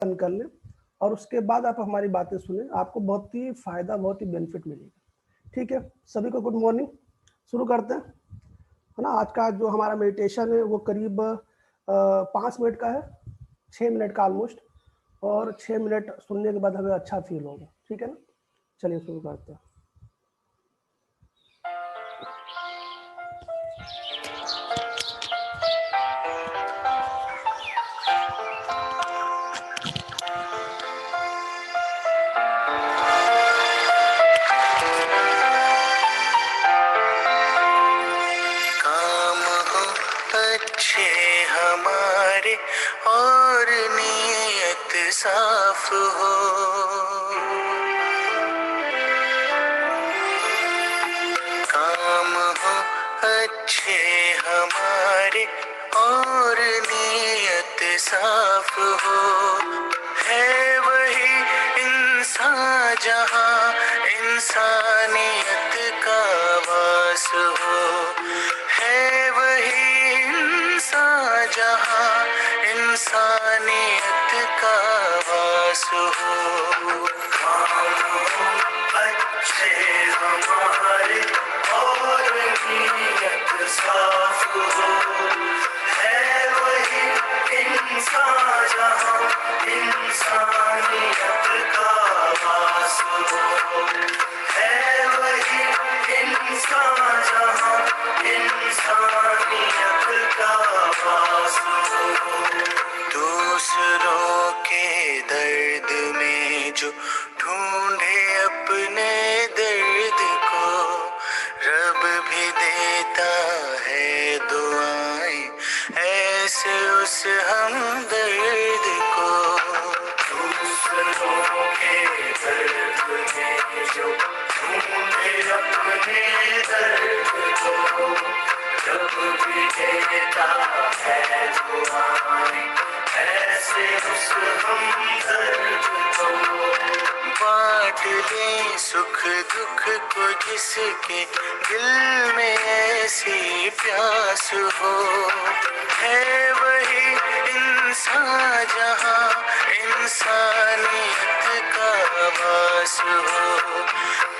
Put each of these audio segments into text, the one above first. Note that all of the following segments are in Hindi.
कर लें और उसके बाद आप हमारी बातें सुनें, आपको बहुत ही फ़ायदा, बहुत ही बेनिफिट मिलेगा। ठीक है, सभी को गुड मॉर्निंग। शुरू करते हैं, है ना। आज का जो हमारा मेडिटेशन है वो करीब 5 मिनट का है, 6 मिनट का ऑलमोस्ट, और 6 मिनट सुनने के बाद हमें अच्छा फील होगा। ठीक है ना, चलिए शुरू करते हैं। अच्छे हमारे और नीयत साफ हो, काम हो अच्छे हमारे और नीयत साफ हो, है वही इंसान जहाँ इंसानियत का वास हो, है वही जहाँ इंसानियत का वास हो। अच्छे हमारे और नीयत साफ हो, है वही इंसान जहाँ इंसानियत का वास हो, है वही इंसान जहाँ इंसानियत का वास हो। दूसरों के दर्द में जो ढूंढे अपने दर्द को, रब भी देता है दुआएं ऐसे उस हमदर्द को। दूसरों के दर्द में जो ढूंढे अपने दर्द को, रब भी देता है दुआएं ऐसे उस हमदर्द को। बांट ले सुख दुख को जिसके दिल में ऐसी प्यास हो, है वही इंसान जहाँ इंसानियत का वास हो,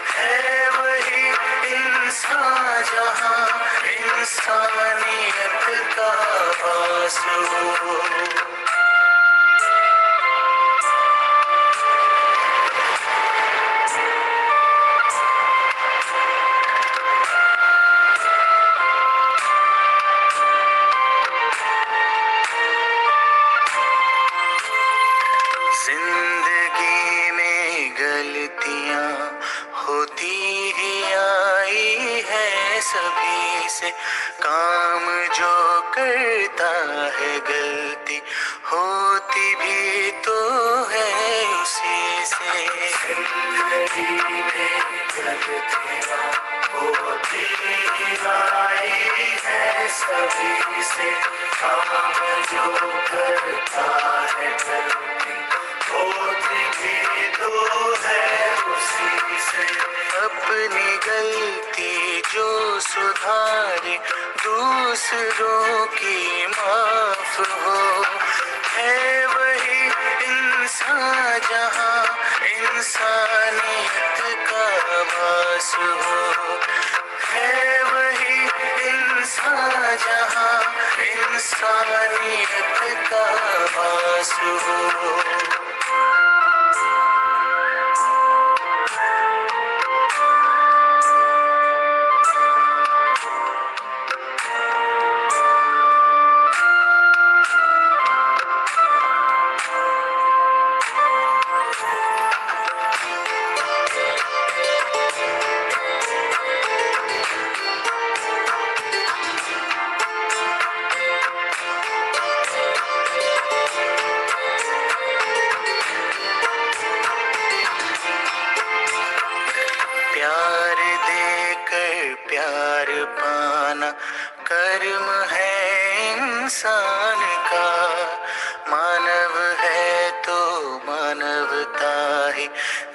है वही इंसान जहाँ इंसानियत का वास हो। जिंदगी में गलतियाँ होती ही आई है सभी से, काम जो करता है गलती होती भी तो है उसी से। जिंदगी में गलतियाँ होती ही आई है सभी से, काम जो करता है गलती होती भी तो है उसी से। अपनी गलती जो सुधारे दूसरों की माफ हो, है वही इंसान जहाँ इंसानियत का वास हो, है वही इंसान जहाँ इंसानियत का वास हो। प्यार देकर प्यार पाना कर्म है इंसान का, मानव है तो मानवता ही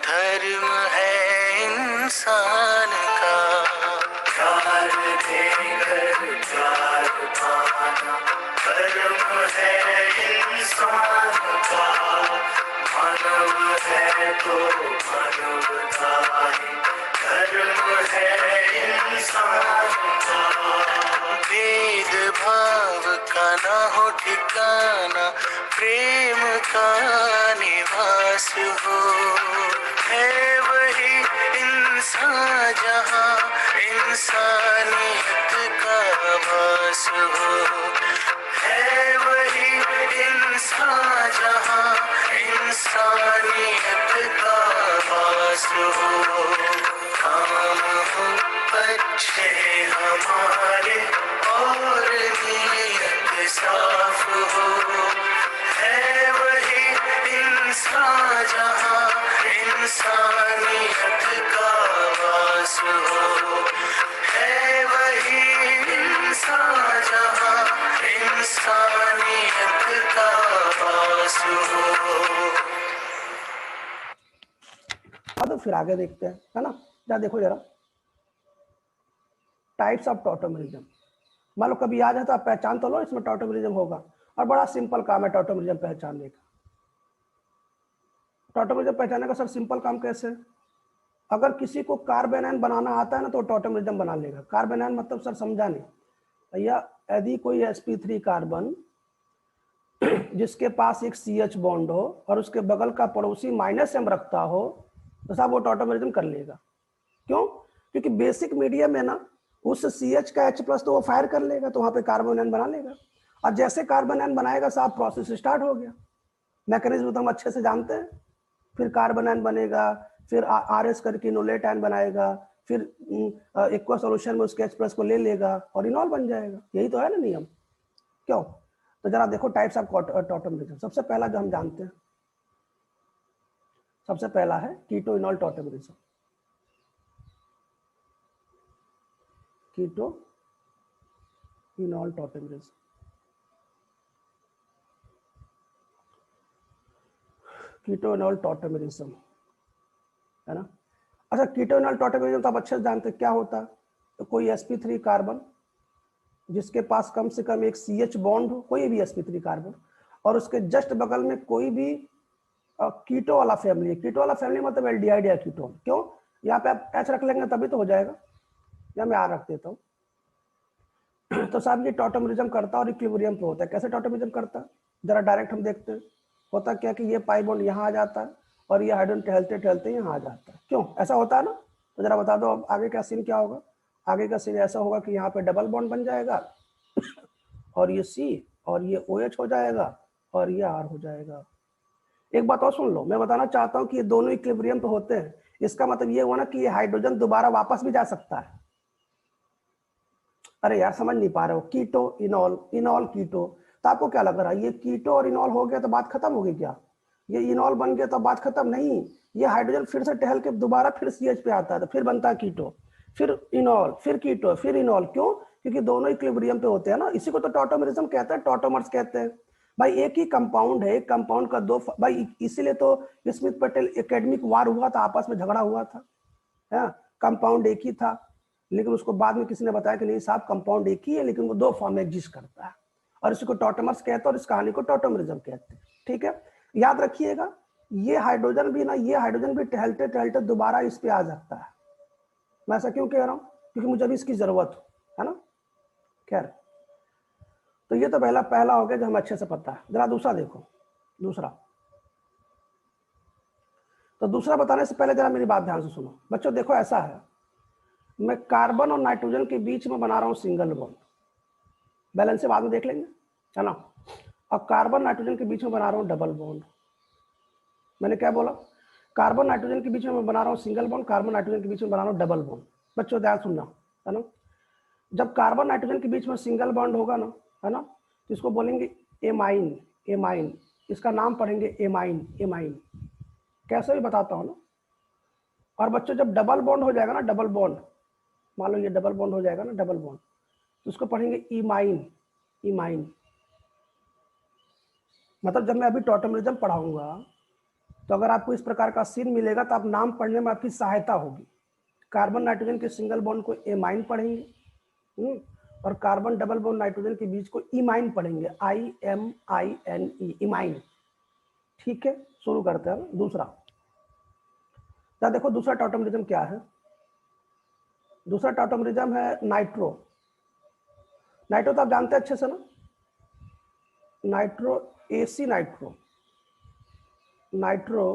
धर्म है इंसान का। प्यार देकर प्यार पाना कर्म है इंसान का, मानव है तो मानवता है, धर्म है इंसान का। भेदभाव का ना हो ठिकाना, प्रेम का निवास हो। है वही इंसान जहाँ इंसानियत का वास हो। है वही इंसान जहाँ इंसानियत का वास हो। काम हो अच्छे हमारे और नीयत साफ हो। है वही इंसान जहाँ इंसानियत का वास हो। है वही इंसान जहाँ इंसानियत का वास हो। तो फिर आगे देखते हैं, है ना। क्या देखो जरा, टाइप्स ऑफ टोटोमरिज्म। मान लो कभी आ जाए तो आप पहचान तो लो इसमें टोटोमरिज्म होगा, और बड़ा सिंपल काम है टोटोमरिज्म पहचानने का। टोटोमरिज्म पहचानने का सर सिंपल काम कैसे है? अगर किसी को कार्बेनाइन बनाना आता है ना तो टोटोमरिज्म बना लेगा। कार्बेनाइन मतलब सर समझा नहीं भैया, यदि कोई sp3 कार्बन जिसके पास एक CH बॉन्ड हो और उसके बगल का पड़ोसी -M रखता हो तो साहब वो टोटोमरिज्म कर लेगा। क्यों? क्योंकि बेसिक मीडियम में ना उस CH का H+ तो वो फायर कर लेगा, तो वहां पे कार्बन आयन बना लेगा। और जैसे कार्बन आयन बनाएगा साहब प्रोसेस स्टार्ट हो गया। मैकेनिज्म तो हम अच्छे से जानते हैं। फिर कार्बन आयन बनेगा, फिर RS करके इनोलेट आयन बनाएगा, फिर एक्वा सॉल्यूशन में उसके H+ को ले लेगा और इनॉल बन जाएगा। यही तो है ना नियम। क्यों? तो जरा देखो टाइप्स ऑफ टोटोमरिज्म। सबसे पहला जो हम जानते हैं, सबसे पहला है कीटो इनॉल टोटोमरिज्म। कीटो इनॉल टोटोमरिज्म, कीटो इनॉल टोटोमरिज्म, है ना। अच्छा, कीटो इनॉल टोटोमरिज्म तो आप अच्छे से जानते हैं क्या होता है। तो कोई sp3 कार्बन जिसके पास कम से कम एक CH बॉन्ड हो, कोई भी sp3 कार्बन, और उसके जस्ट बगल में कोई भी कीटो वाला फैमिली है। कीटो वाला फैमिली मतलब एल्डिहाइड या कीटोन। क्यों? यहाँ पे आप H रख लेंगे तभी तो हो जाएगा, या मैं R रख देता हूँ। तो साहब ये टोटोमरिज्म करता है और इक्विलिब्रियम पे होता है। कैसे टोटोमरिज्म करता है जरा डायरेक्ट हम देखते हैं। होता क्या कि ये पाई बॉन्ड यहाँ आ जाता है और ये हाइड्रोजन टहलते टहलते यहाँ आ जाता है। क्यों ऐसा होता है ना? तो जरा बता दो अब आगे का सीन क्या होगा। आगे का सीन ऐसा होगा कि यहाँ पे डबल बॉन्ड बन जाएगा और ये C और ये OH हो जाएगा और ये R हो जाएगा। एक बात और सुन लो, मैं बताना चाहता हूँ कि ये दोनों इक्विलिब्रियम पे होते हैं। इसका मतलब ये हुआ ना कि ये हाइड्रोजन दोबारा वापस भी जा सकता है। अरे यार समझ नहीं पा रहे हो, कीटो इनॉल, इनॉल कीटो, तो आपको क्या लग रहा है ये कीटो और इनॉल हो गया तो बात खत्म हो गई क्या? ये इनॉल बन गया तो बात खत्म नहीं। ये हाइड्रोजन फिर से टहल के दोबारा फिर CH पे आता है तो फिर बनता है कीटो, फिर इनॉल, फिर कीटो, फिर इनॉल। क्यों? क्योंकि दोनों इक्विलिब्रियम पे होते हैं ना। इसी को तो टोटोमरिज्म कहते हैं, टोटोमर्स कहते हैं। भाई एक ही कंपाउंड है, एक कंपाउंड का दो भाई, इसीलिए तो स्मिथ पटेल एकेडमिक वार हुआ था, आपस में झगड़ा हुआ था। कंपाउंड एक ही था लेकिन उसको बाद में किसी ने बताया कि नहीं साहब कंपाउंड एक ही है लेकिन वो दो फॉर्म में एग्जिस्ट करता है, और इसको टोटोमर्स कहते हैं और इस कहानी को टोटोमरिज्म कहते हैं। ठीक है, याद रखिएगा ये हाइड्रोजन भी ना, ये हाइड्रोजन भी टहलते टहलते दोबारा इस पे आ सकता है। मैं ऐसा क्यों कह रहा हूँ? क्योंकि मुझे अभी इसकी जरूरत है ना। खैर, तो ये तो पहला हो गया जो हमें अच्छे से पता है। जरा दूसरा देखो, दूसरा। तो दूसरा बताने से पहले जरा मेरी बात ध्यान से सुनो बच्चों। देखो ऐसा है, मैं कार्बन और नाइट्रोजन के बीच में बना रहा हूँ सिंगल बॉन्ड, बैलेंस से बाद में देख लेंगे, है ना। और कार्बन नाइट्रोजन के बीच में बना रहा हूँ डबल बॉन्ड। मैंने क्या बोला? कार्बन नाइट्रोजन के बीच में मैं बना रहा हूँ सिंगल बॉन्ड, कार्बन नाइट्रोजन के बीच में बना रहा हूँ डबल बॉन्ड। बच्चों ध्यान सुनना, है ना। जब कार्बन नाइट्रोजन के बीच में सिंगल बॉन्ड होगा ना, है ना, तो इसको बोलेंगे एमाइन। एमाइन, इसका नाम पढ़ेंगे एमाइन। एमाइन कैसे भी बताता हूँ ना। और बच्चों जब डबल बॉन्ड हो जाएगा ना, डबल बॉन्ड, मान लो ये डबल बॉन्ड हो जाएगा ना, डबल बॉन्ड, तो उसको पढ़ेंगे इमाइन। इमाइन मतलब जब मैं अभी टोटोमरिज्म पढ़ाऊंगा तो अगर आपको इस प्रकार का सीन मिलेगा तो आप नाम पढ़ने में आपकी सहायता होगी। कार्बन नाइट्रोजन के सिंगल बॉन्ड को एमाइन पढ़ेंगे और कार्बन डबल बॉन्ड नाइट्रोजन के बीच को इमाइन पढ़ेंगे। IMINE, imine. ठीक है, शुरू करते हैं दूसरा। तो देखो दूसरा टॉटोमेरिज्म क्या है। दूसरा टॉटोमेरिज्म है नाइट्रो। नाइट्रो तो आप जानते हैं अच्छे से ना, nitro AC nitro, nitro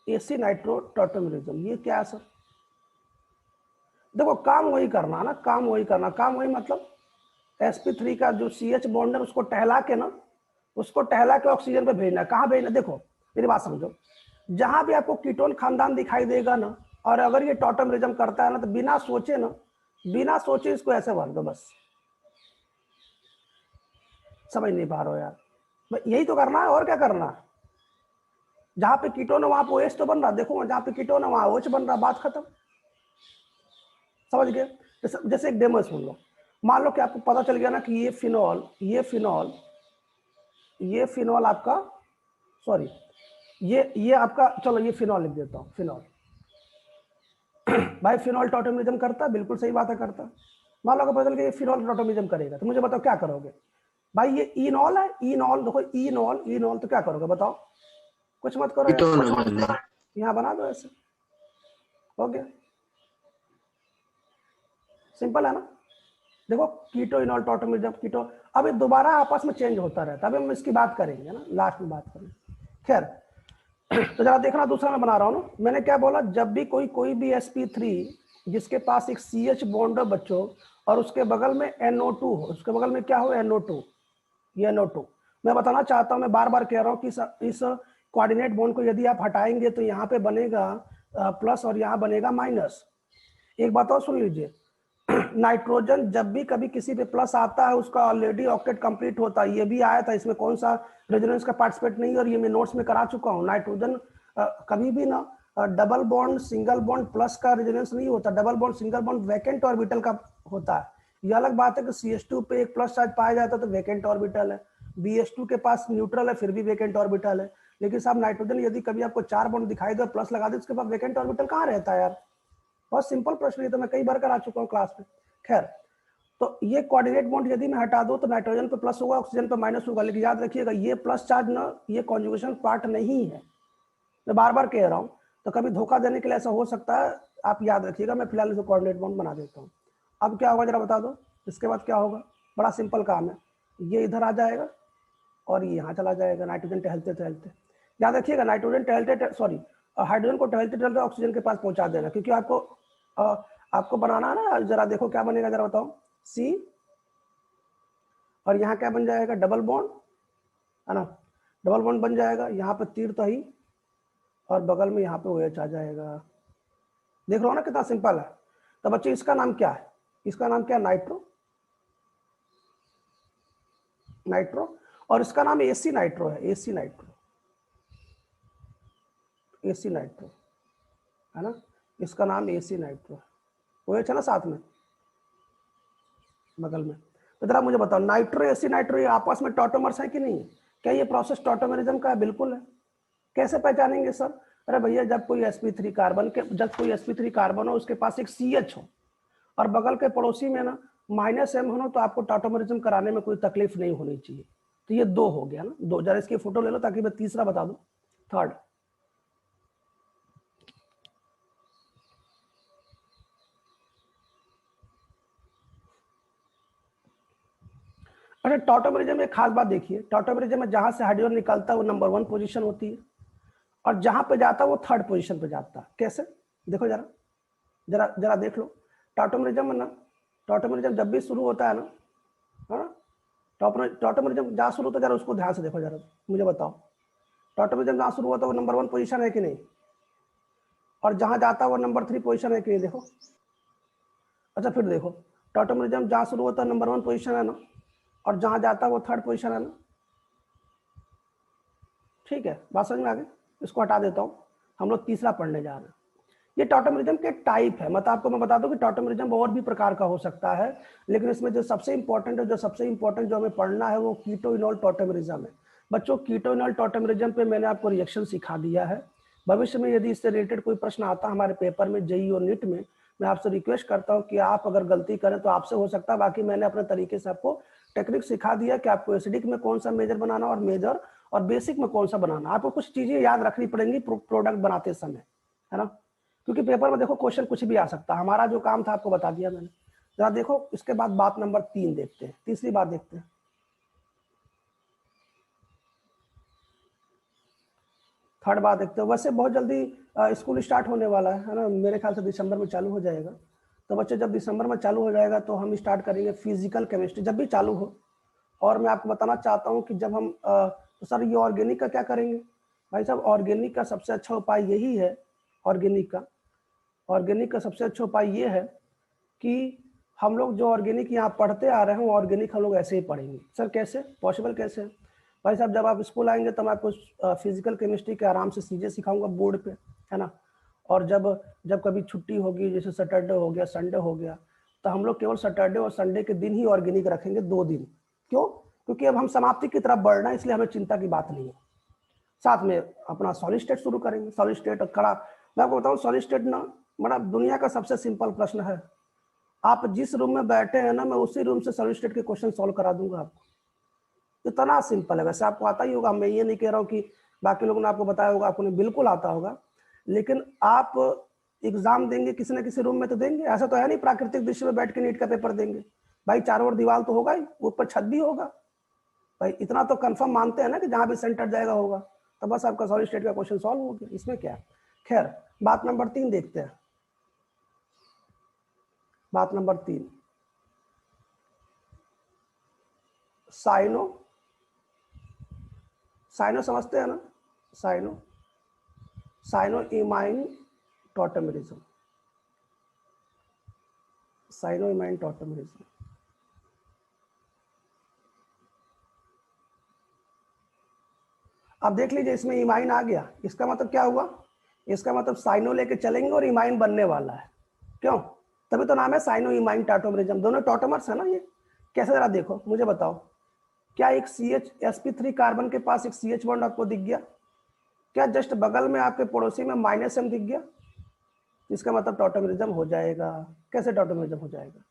AC nitro tautomerism. ये क्या है सर? देखो काम वही करना है ना, काम वही करना। काम वही मतलब sp3 का जो CH बॉन्ड है उसको टहला के ना, उसको टहला के ऑक्सीजन पे भेजना। कहाँ भेजना? देखो मेरी बात समझो, जहां भी आपको कीटोन खानदान दिखाई देगा ना, और अगर ये टॉटोमेरिज्म करता है ना, तो बिना सोचे ना, बिना सोचे इसको ऐसे भर दो बस। समझ नहीं पा रहे हो यार, यही तो करना है, और क्या करना है। जहां पे कीटोन है वहां पे OH तो बन रहा, देखो जहां पे कीटोन है वहां OH बन रहा, बात खत्म। समझ गए? जैसे एक डेमो सुन लो। मान लो कि आपको पता चल गया ना कि ये फिनॉल, ये फिनॉल आपका, सॉरी ये आपका, चलो ये फिनॉल लिख देता हूँ, फिनॉल। भाई फिनॉल टॉटोमेरिज्म करता है, बिल्कुल सही बात है, करता है। मान लो पता चल गया ये फिनॉल टॉटोमेरिज्म करेगा, तो मुझे बताओ क्या करोगे? भाई ये इनॉल है, इनॉल देखो, इनॉल तो क्या करोगे बताओ? कुछ मत करो यार, यहाँ बना दो ऐसे, हो गया। सिंपल है ना। देखो कीटो इनॉल टॉटोमेरिज्म, कीटो अब ये दोबारा आपस में चेंज होता रहता है, अभी हम इसकी बात करेंगे ना, लास्ट में बात करेंगे। खैर तो जरा देखना, दूसरा मैं बना रहा हूँ ना। मैंने क्या बोला? जब भी कोई भी sp3 जिसके पास एक CH बॉन्ड हो बच्चों, और उसके बगल में NO2 हो, उसके बगल में क्या हो? NO2, ये NO2। मैं बताना चाहता हूँ, मैं बार बार कह रहा हूँ कि इस कोऑर्डिनेट बॉन्ड को यदि आप हटाएंगे तो यहाँ पे बनेगा प्लस और यहाँ बनेगा माइनस। एक बात और सुन लीजिए, नाइट्रोजन जब भी कभी किसी पे प्लस आता है उसका ऑलरेडी ऑक्टेट कंप्लीट होता है। ये भी आया था, इसमें कौन सा रेजोनेंस का पार्टिसिपेट नहीं, और ये मैं नोट्स में करा चुका हूँ। नाइट्रोजन कभी भी ना double bond single bond plus का रेजोनेंस नहीं होता, double bond single bond vacant orbital का होता है। ये अलग बात है कि CH2 पे एक प्लस चार्ज पाया जाता है तो वैकेंट ऑर्बिटल है, BH2 के पास न्यूट्रल है फिर भी वैकेंट ऑर्बिटल है। लेकिन साहब नाइट्रोजन यदि कभी आपको 4 बॉन्ड दिखाई दे, प्लस लगा दे, उसके बाद वैकेंट ऑर्बिटल कहाँ रहता है यार? बहुत सिंपल प्रश्न, ये तो मैं कई बार करा चुका हूँ क्लास में। खैर, तो ये कोऑर्डिनेट बॉन्ड यदि मैं हटा दूं तो नाइट्रोजन पे प्लस होगा, ऑक्सीजन पे माइनस होगा। लेकिन याद रखिएगा ये प्लस चार्ज ना, ये कॉन्जुगेशन पार्ट नहीं है, मैं बार बार कह रहा हूं। तो कभी धोखा देने के लिए ऐसा हो सकता है, आप याद रखिएगा। मैं फिलहाल इसे कोऑर्डिनेट बॉन्ड बना देता हूँ। अब क्या होगा जरा बता दो, इसके बाद क्या होगा? बड़ा सिंपल काम है, ये इधर आ जाएगा और ये यहाँ चला जाएगा, नाइट्रोजन टहलते टहलते। याद रखिएगा नाइट्रोजन टहलते, सॉरी हाइड्रोजन को टहलते टहलते ऑक्सीजन के पास पहुंचा देना, क्योंकि आपको बनाना है ना। जरा देखो क्या बनेगा, जरा बताओ। C और यहाँ क्या बन जाएगा? डबल बॉन्ड, है ना, डबल बॉन्ड बन जाएगा। यहाँ पे तीर तो ही, और बगल में यहाँ पे OH आ जाएगा। देख रहे हो ना कितना सिंपल है। तो बच्चे इसका नाम क्या है? इसका नाम क्या है? Nitro, nitro. और इसका नाम AC नाइट्रो है, AC नाइट्रो, AC नाइट्रो, है ना। इसका नाम AC नाइट्रो है, OH है ना साथ में बगल में। तो जरा मुझे बताओ, नाइट्रो AC नाइट्रो ये आपस में टॉटोमर्स है कि नहीं? क्या ये प्रोसेस टॉटोमेरिज्म का है? बिल्कुल है। कैसे पहचानेंगे सर? अरे भैया जब कोई sp3 कार्बन हो, उसके पास एक CH हो, और बगल के पड़ोसी में ना -M हो, तो आपको टॉटोमेरिज्म कराने में कोई तकलीफ नहीं होनी चाहिए। तो ये 2 हो गया ना, 2। जरा इसकी फोटो ले लो ताकि मैं तीसरा बता दूं, थर्ड। अच्छा, टॉटोमेरिज्म में एक खास बात देखिए, टॉटोमेरिज्म में जहां से हाइड्रोजन निकलता है वो नंबर 1 पोजीशन होती है, और जहां पे जाता है वो 3rd पोजीशन पे जाता है। कैसे? देखो जरा, जरा जरा देख लो। टॉटोमेरिज्म में ना, टॉटोमेरिज्म जब भी शुरू होता है ना, हाँ, टॉटोमेरिज्म जहाँ शुरू होता है, जरा उसको ध्यान से देखो, जरा मुझे बताओ। टॉटोमेरिज्म जहाँ शुरू होता है वो नंबर 1 पोजीशन है कि नहीं? और जहां जाता है वो नंबर 3 पोजीशन है कि नहीं? देखो। अच्छा फिर देखो, टॉटोमेरिज्म जहाँ शुरू होता है नंबर 1 पोजीशन है ना, और जहां जाता है वो 3rd पोजीशन है ना। ठीक है, बात समझ में आ गई? इसको हटा देता हूँ, हम लोग तीसरा पढ़ने जा रहे हैं। ये टॉटोमेरिज्म के टाइप है, मतलब आपको मैं बता दूं कि टॉटोमेरिज्म और भी प्रकार का हो सकता है, लेकिन इसमें जो सबसे इंपॉर्टेंट है, जो हमें पढ़ना है वो कीटो इनॉल टॉटोमेरिज्म है। बच्चों कीटो इनॉल टॉटोमेरिज्म पे मैंने आपको रिएक्शन सिखा दिया है। भविष्य में यदि इससे रिलेटेड कोई प्रश्न आता है हमारे पेपर में, जेईई और नीट में, मैं आपसे रिक्वेस्ट करता हूँ कि आप अगर गलती करें तो आपसे हो सकता है, बाकी मैंने अपने तरीके से आपको टेक्निक सिखा दिया कि आपको एसिडिक में कौन सा मेजर बनाना और मेजर और बेसिक में कौन सा बनाना। आपको कुछ चीजें याद रखनी पड़ेंगी प्रोडक्ट बनाते समय, है ना, क्योंकि पेपर में देखो क्वेश्चन कुछ भी आ सकता है। हमारा जो काम था आपको बता दिया मैंने। जरा देखो इसके बाद बात नंबर 3 देखते हैं, तीसरी बात देखते हैं। थर्ड बात देखते हैं। वैसे बहुत जल्दी स्कूल स्टार्ट होने वाला है ना, मेरे ख्याल से दिसंबर में चालू हो जाएगा। तो बच्चे जब दिसंबर में चालू हो जाएगा तो हम स्टार्ट करेंगे फिजिकल केमिस्ट्री, जब भी चालू हो। और मैं आपको बताना चाहता हूँ कि जब हम तो सर ये ऑर्गेनिक का क्या करेंगे? भाई साहब ऑर्गेनिक का सबसे अच्छा उपाय यही है, ऑर्गेनिक का सबसे अच्छा उपाय ये है कि हम लोग जो ऑर्गेनिक यहाँ पढ़ते आ रहे हैं ऑर्गेनिक हम लोग ऐसे ही पढ़ेंगे। सर कैसे पॉसिबल, कैसे? भाई साहब जब आप स्कूल आएंगे तो मैं आपको फिजिकल केमिस्ट्री के आराम से चीज़ें सिखाऊंगा बोर्ड पे, है ना। और जब कभी छुट्टी होगी, जैसे सैटरडे हो गया, संडे हो गया, तो हम लोग केवल सैटरडे और संडे के दिन ही ऑर्गेनिक रखेंगे, 2 दिन। क्यों? क्योंकि अब हम समाप्ति की तरफ बढ़ना है, इसलिए हमें चिंता की बात नहीं है। साथ में अपना सॉलिड स्टेट शुरू करेंगे। सॉलिड स्टेट और कड़ा, मैं आपको बताऊँ सॉलिड स्टेट ना बड़ा दुनिया का सबसे सिंपल प्रश्न है। आप जिस रूम में बैठे हैं ना, मैं उसी रूम से सॉलिड स्टेट के क्वेश्चन सॉल्व करा दूंगा आपको। इतना सिंपल है। वैसे आपको आता ही होगा, मैं ये नहीं कह रहा हूँ कि बाकी लोगों ने आपको बताया होगा, आपको नहीं, बिल्कुल आता होगा। लेकिन आप एग्जाम देंगे किसी न किसी रूम में तो देंगे। ऐसा तो है नहीं प्राकृतिक दृश्य में बैठ के नीट का पेपर देंगे। भाई चारों ओर दीवार तो होगा ही, ऊपर छत भी होगा। भाई इतना तो कंफर्म मानते हैं ना कि जहां भी सेंटर जाएगा होगा, तो बस आपका सॉलिड स्टेट का क्वेश्चन सॉल्व हो गया, इसमें क्या है। खैर बात नंबर 3 देखते हैं। बात नंबर 3, साइनो समझते हैं ना, साइनो इमाइन टॉटमेरिज्म, साइनो इमाइन टॉटमेरिज्म। अब देख लीजिए इसमें इमाइन आ गया, इसका मतलब क्या हुआ? इसका मतलब साइनो लेके चलेंगे और इमाइन बनने वाला है। क्यों? तभी तो नाम है साइनो इमाइन टॉटमेरिज्म। दोनों टॉटमर्स है ना ये। कैसे जरा देखो, मुझे बताओ, क्या एक sp3 कार्बन के पास एक CH बॉन्ड आपको दिख गया? क्या जस्ट बगल में आपके पड़ोसी में -M दिख गया? इसका मतलब टॉटमेरिज्म हो जाएगा। कैसे टॉटमेरिज्म हो जाएगा?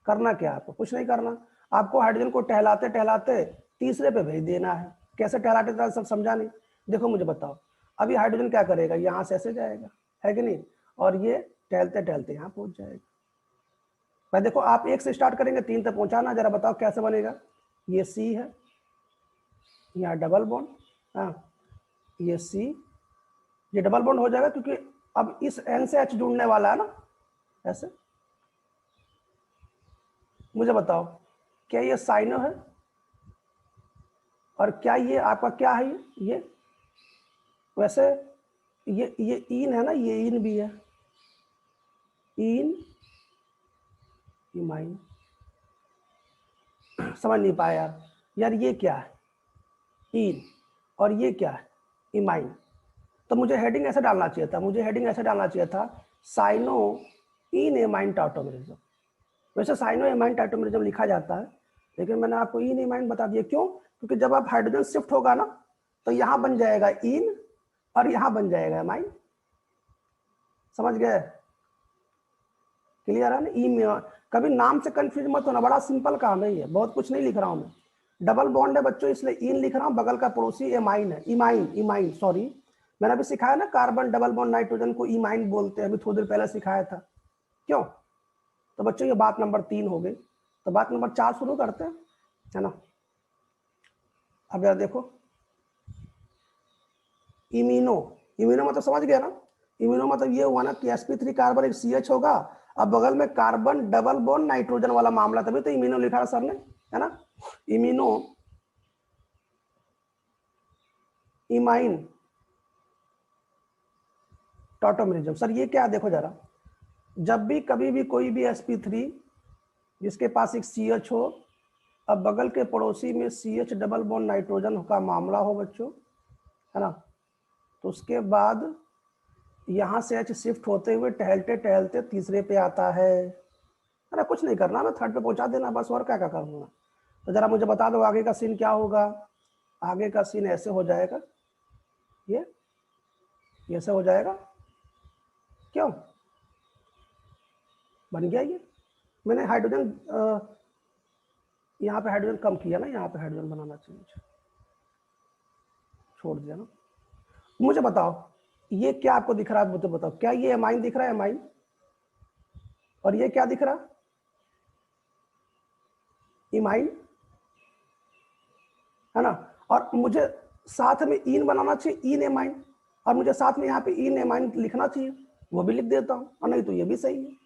करना क्या आपको? कुछ नहीं करना, आपको हाइड्रोजन को टहलाते टहलाते तीसरे पे भेज देना है। कैसे टहलाते टहलाते सब समझा नहीं? देखो मुझे बताओ, अभी हाइड्रोजन क्या करेगा, यहाँ से ऐसे जाएगा, है कि नहीं, और ये टहलते टहलते यहाँ पहुंच जाएगा। भाई देखो आप 1 से स्टार्ट करेंगे 3 तक पहुंचाना, जरा बताओ कैसे बनेगा? ये C है, यहाँ डबल बॉन्ड, हाँ ये C, ये डबल बॉन्ड हो जाएगा क्योंकि अब इस N से H जुड़ने वाला है ना, ऐसे। मुझे बताओ क्या ये साइनो है? और क्या ये आपका क्या है? ये वैसे ये इन है ना, ये इन भी है, इन इमाइन। समझ नहीं पाया यार, ये क्या है? इन, और ये क्या है? इमाइन। तो मुझे हेडिंग ऐसे डालना चाहिए था, साइनो इन एमाइन टॉटमेरिज्म। वैसे साइनो एमाइन टॉटमेरिज्म लिखा जाता है, लेकिन मैंने आपको इन एमाइन बता दिया। क्यों? क्योंकि जब आप हाइड्रोजन शिफ्ट होगा ना, तो यहाँ बन जाएगा इन और यहाँ बन जाएगा एमाइन। समझ गए? क्लियर है ना? ई कभी नाम से कंफ्यूज मत होना, बड़ा सिंपल काम है ये, बहुत कुछ नहीं लिख रहा हूँ मैं। डबल बॉन्ड है बच्चों, इसलिए इन लिख रहा हूँ, बगल का पड़ोसी एमाइन है, इमाइन सॉरी। मैंने अभी सिखाया ना, कार्बन डबल बॉन्ड नाइट्रोजन को इमाइन बोलते हैं, अभी थोड़ी देर पहले सिखाया था। क्यों? तो बच्चों ये बात नंबर 3 हो गई। तो बात नंबर 4 शुरू करते हैं, है ना। अब यार देखो, इम्यूनो मतलब समझ गया ना? इम्यूनो मतलब ये हुआ ना कि sp3 कार्बन एक CH होगा, अब बगल में कार्बन डबल बॉन्ड नाइट्रोजन वाला मामला, तभी तो इम्यूनो लिखा सर ने, है ना। Immuno imine टॉटमेरिज्म। सर ये क्या? देखो जरा, जब भी कभी भी कोई भी sp3 जिसके पास एक CH हो, अब बगल के पड़ोसी में CH डबल बॉन्ड नाइट्रोजन का मामला हो बच्चों, है ना, तो उसके बाद यहाँ से H शिफ्ट होते हुए टहलते टहलते तीसरे पे आता है। अरे कुछ नहीं करना, मैं 3rd पे पहुंचा देना बस, और क्या क्या करूँगा। तो जरा मुझे बता दो आगे का सीन क्या होगा? आगे का सीन ऐसे हो जाएगा, ये ऐसे हो जाएगा। क्यों? बन गया ये। मैंने हाइड्रोजन यहाँ पे हाइड्रोजन कम किया ना, यहाँ पे हाइड्रोजन बनाना चाहिए। छोड़ दिया ना। मुझे बताओ ये क्या आपको दिख रहा है, मुझे बताओ, क्या ये एमाइन दिख रहा है, एमाइन, और ये क्या दिख रहा, इमाइन, है ना। और मुझे साथ में इन बनाना चाहिए, इन एमाइन, और मुझे साथ में यहाँ पे इन एमाइन लिखना चाहिए, वो भी लिख देता हूँ, और नहीं तो ये भी सही है।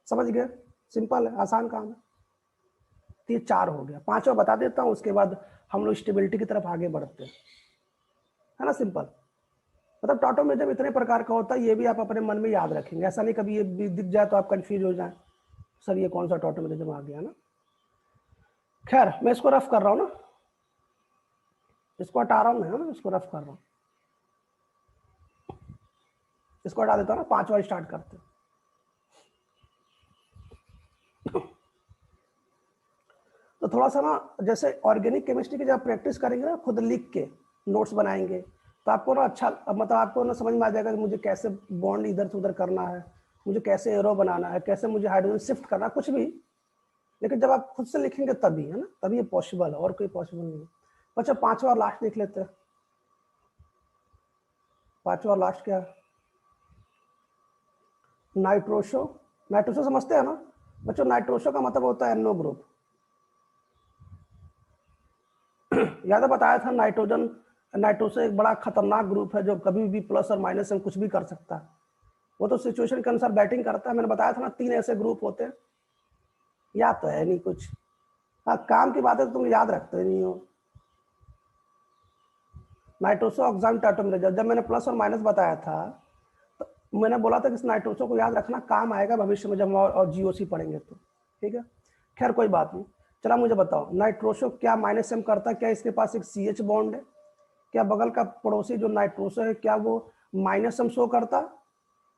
समझ गए, सिंपल है, आसान काम है। तो ये 4 हो गया, 5वां बता देता हूँ, उसके बाद हम लोग स्टेबिलिटी की तरफ आगे बढ़ते हैं, है ना। सिंपल, मतलब टॉटोमेरिज्म इतने प्रकार का होता है, ये भी आप अपने मन में याद रखेंगे, ऐसा नहीं कभी ये दिख जाए तो आप कंफ्यूज हो जाए, सर ये कौन सा टॉटोमेरिज्म आ गया ना। खैर मैं इसको रफ कर रहा हूँ ना, इसको हटा रहा हूँ मैं, इसको रफ कर रहा हूँ, इसको हटा देता हूँ ना, 5वां स्टार्ट करते हैं। तो थोड़ा सा ना, जैसे ऑर्गेनिक केमिस्ट्री की जब प्रैक्टिस करेंगे ना, खुद लिख के नोट्स बनाएंगे, तो आपको ना अच्छा, मतलब आपको ना समझ में आ जाएगा कि मुझे कैसे बॉन्ड इधर से उधर करना है, मुझे कैसे एरो बनाना है, कैसे मुझे हाइड्रोजन शिफ्ट करना है, कुछ भी। लेकिन जब आप खुद से लिखेंगे तभी, है ना, तभी ये पॉसिबल है, और कोई पॉसिबल नहीं है। अच्छा 5वां लास्ट देख लेते हैं। 5वां लास्ट क्या है, नाइट्रोसो। नाइट्रोसो समझते हैं ना बच्चों, नाइट्रोसो का मतलब होता है NO ग्रुप। याद है बताया था, नाइट्रोजन, नाइट्रोसो एक बड़ा खतरनाक ग्रुप है जो कभी भी प्लस और माइनस में कुछ भी कर सकता है, वो तो सिचुएशन के अनुसार बैटिंग करता है। मैंने बताया था ना 3 ऐसे ग्रुप होते हैं, याद तो है नहीं कुछ, हाँ काम की बात है तो तुम याद रखते नहीं हो। नाइट्रोसो ऑक्साइड टॉटोमेरिज्म, जब मैंने प्लस और माइनस बताया था तो मैंने बोला था कि इस नाइट्रोसो को याद रखना, काम आएगा भविष्य में जब हम और GOC पढ़ेंगे तो, ठीक है। खैर कोई बात नहीं, चला मुझे बताओ नाइट्रोसो क्या -M करता है, क्या इसके पास एक CH बॉन्ड है, क्या बगल का पड़ोसी जो नाइट्रोसो है क्या वो -M शो करता,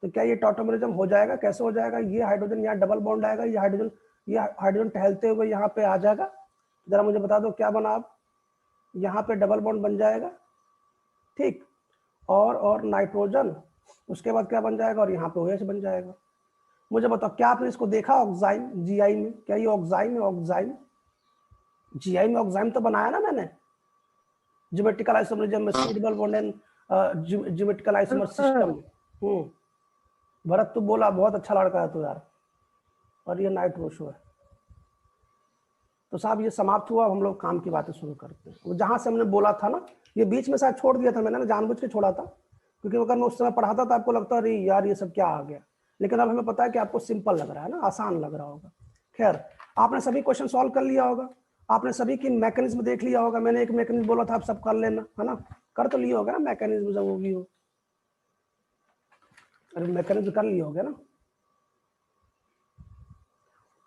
तो क्या ये टॉटोमेरिज्म हो जाएगा, कैसे हो जाएगा, ये हाइड्रोजन यहाँ डबल बॉन्ड आएगा, ये हाइड्रोजन टहलते हुए यहाँ पे आ जाएगा, जरा मुझे बता दो क्या बना, आप यहाँ पे डबल बॉन्ड बन जाएगा, ठीक, और नाइट्रोजन उसके बाद क्या बन जाएगा, और यहाँ पे OH बन जाएगा। मुझे बताओ क्या आपने इसको देखा ऑक्साइम GI में, क्या ये ऑक्साइम है, ऑक्साइम GI में ऑक्साइम तो बनाया ना मैंने, ज्योमेट्रिकल आइसोमरिज्म में, double bond and geometrical isomer system. Bharat तू बोला, बहुत अच्छा लड़का है तू यार, और ये नाइट्रोसो है। तो साहब ये समाप्त हुआ, हम लोग काम की बातें शुरू करते हैं। वो जहां से हमने बोला था ना, ये बीच में शायद छोड़ दिया था मैंने ना, जानबूझ के छोड़ा था, क्योंकि अगर मैं उस समय पढ़ाता था आपको लगता अरे यार ये सब क्या आ गया, लेकिन अब हमें पता है कि आपको सिंपल लग रहा है ना, आसान लग रहा होगा। खैर आपने सभी क्वेश्चन सॉल्व कर लिया होगा, आपने सभी की मैकेनिज्म देख लिया होगा, मैंने एक मैकेनिज्म बोला था आप सब कर लेना, है ना, कर तो लिया होगा ना मैकेनिज्म, जब वो भी हो, अरे मैकेनिज्म कर लिया होगा ना।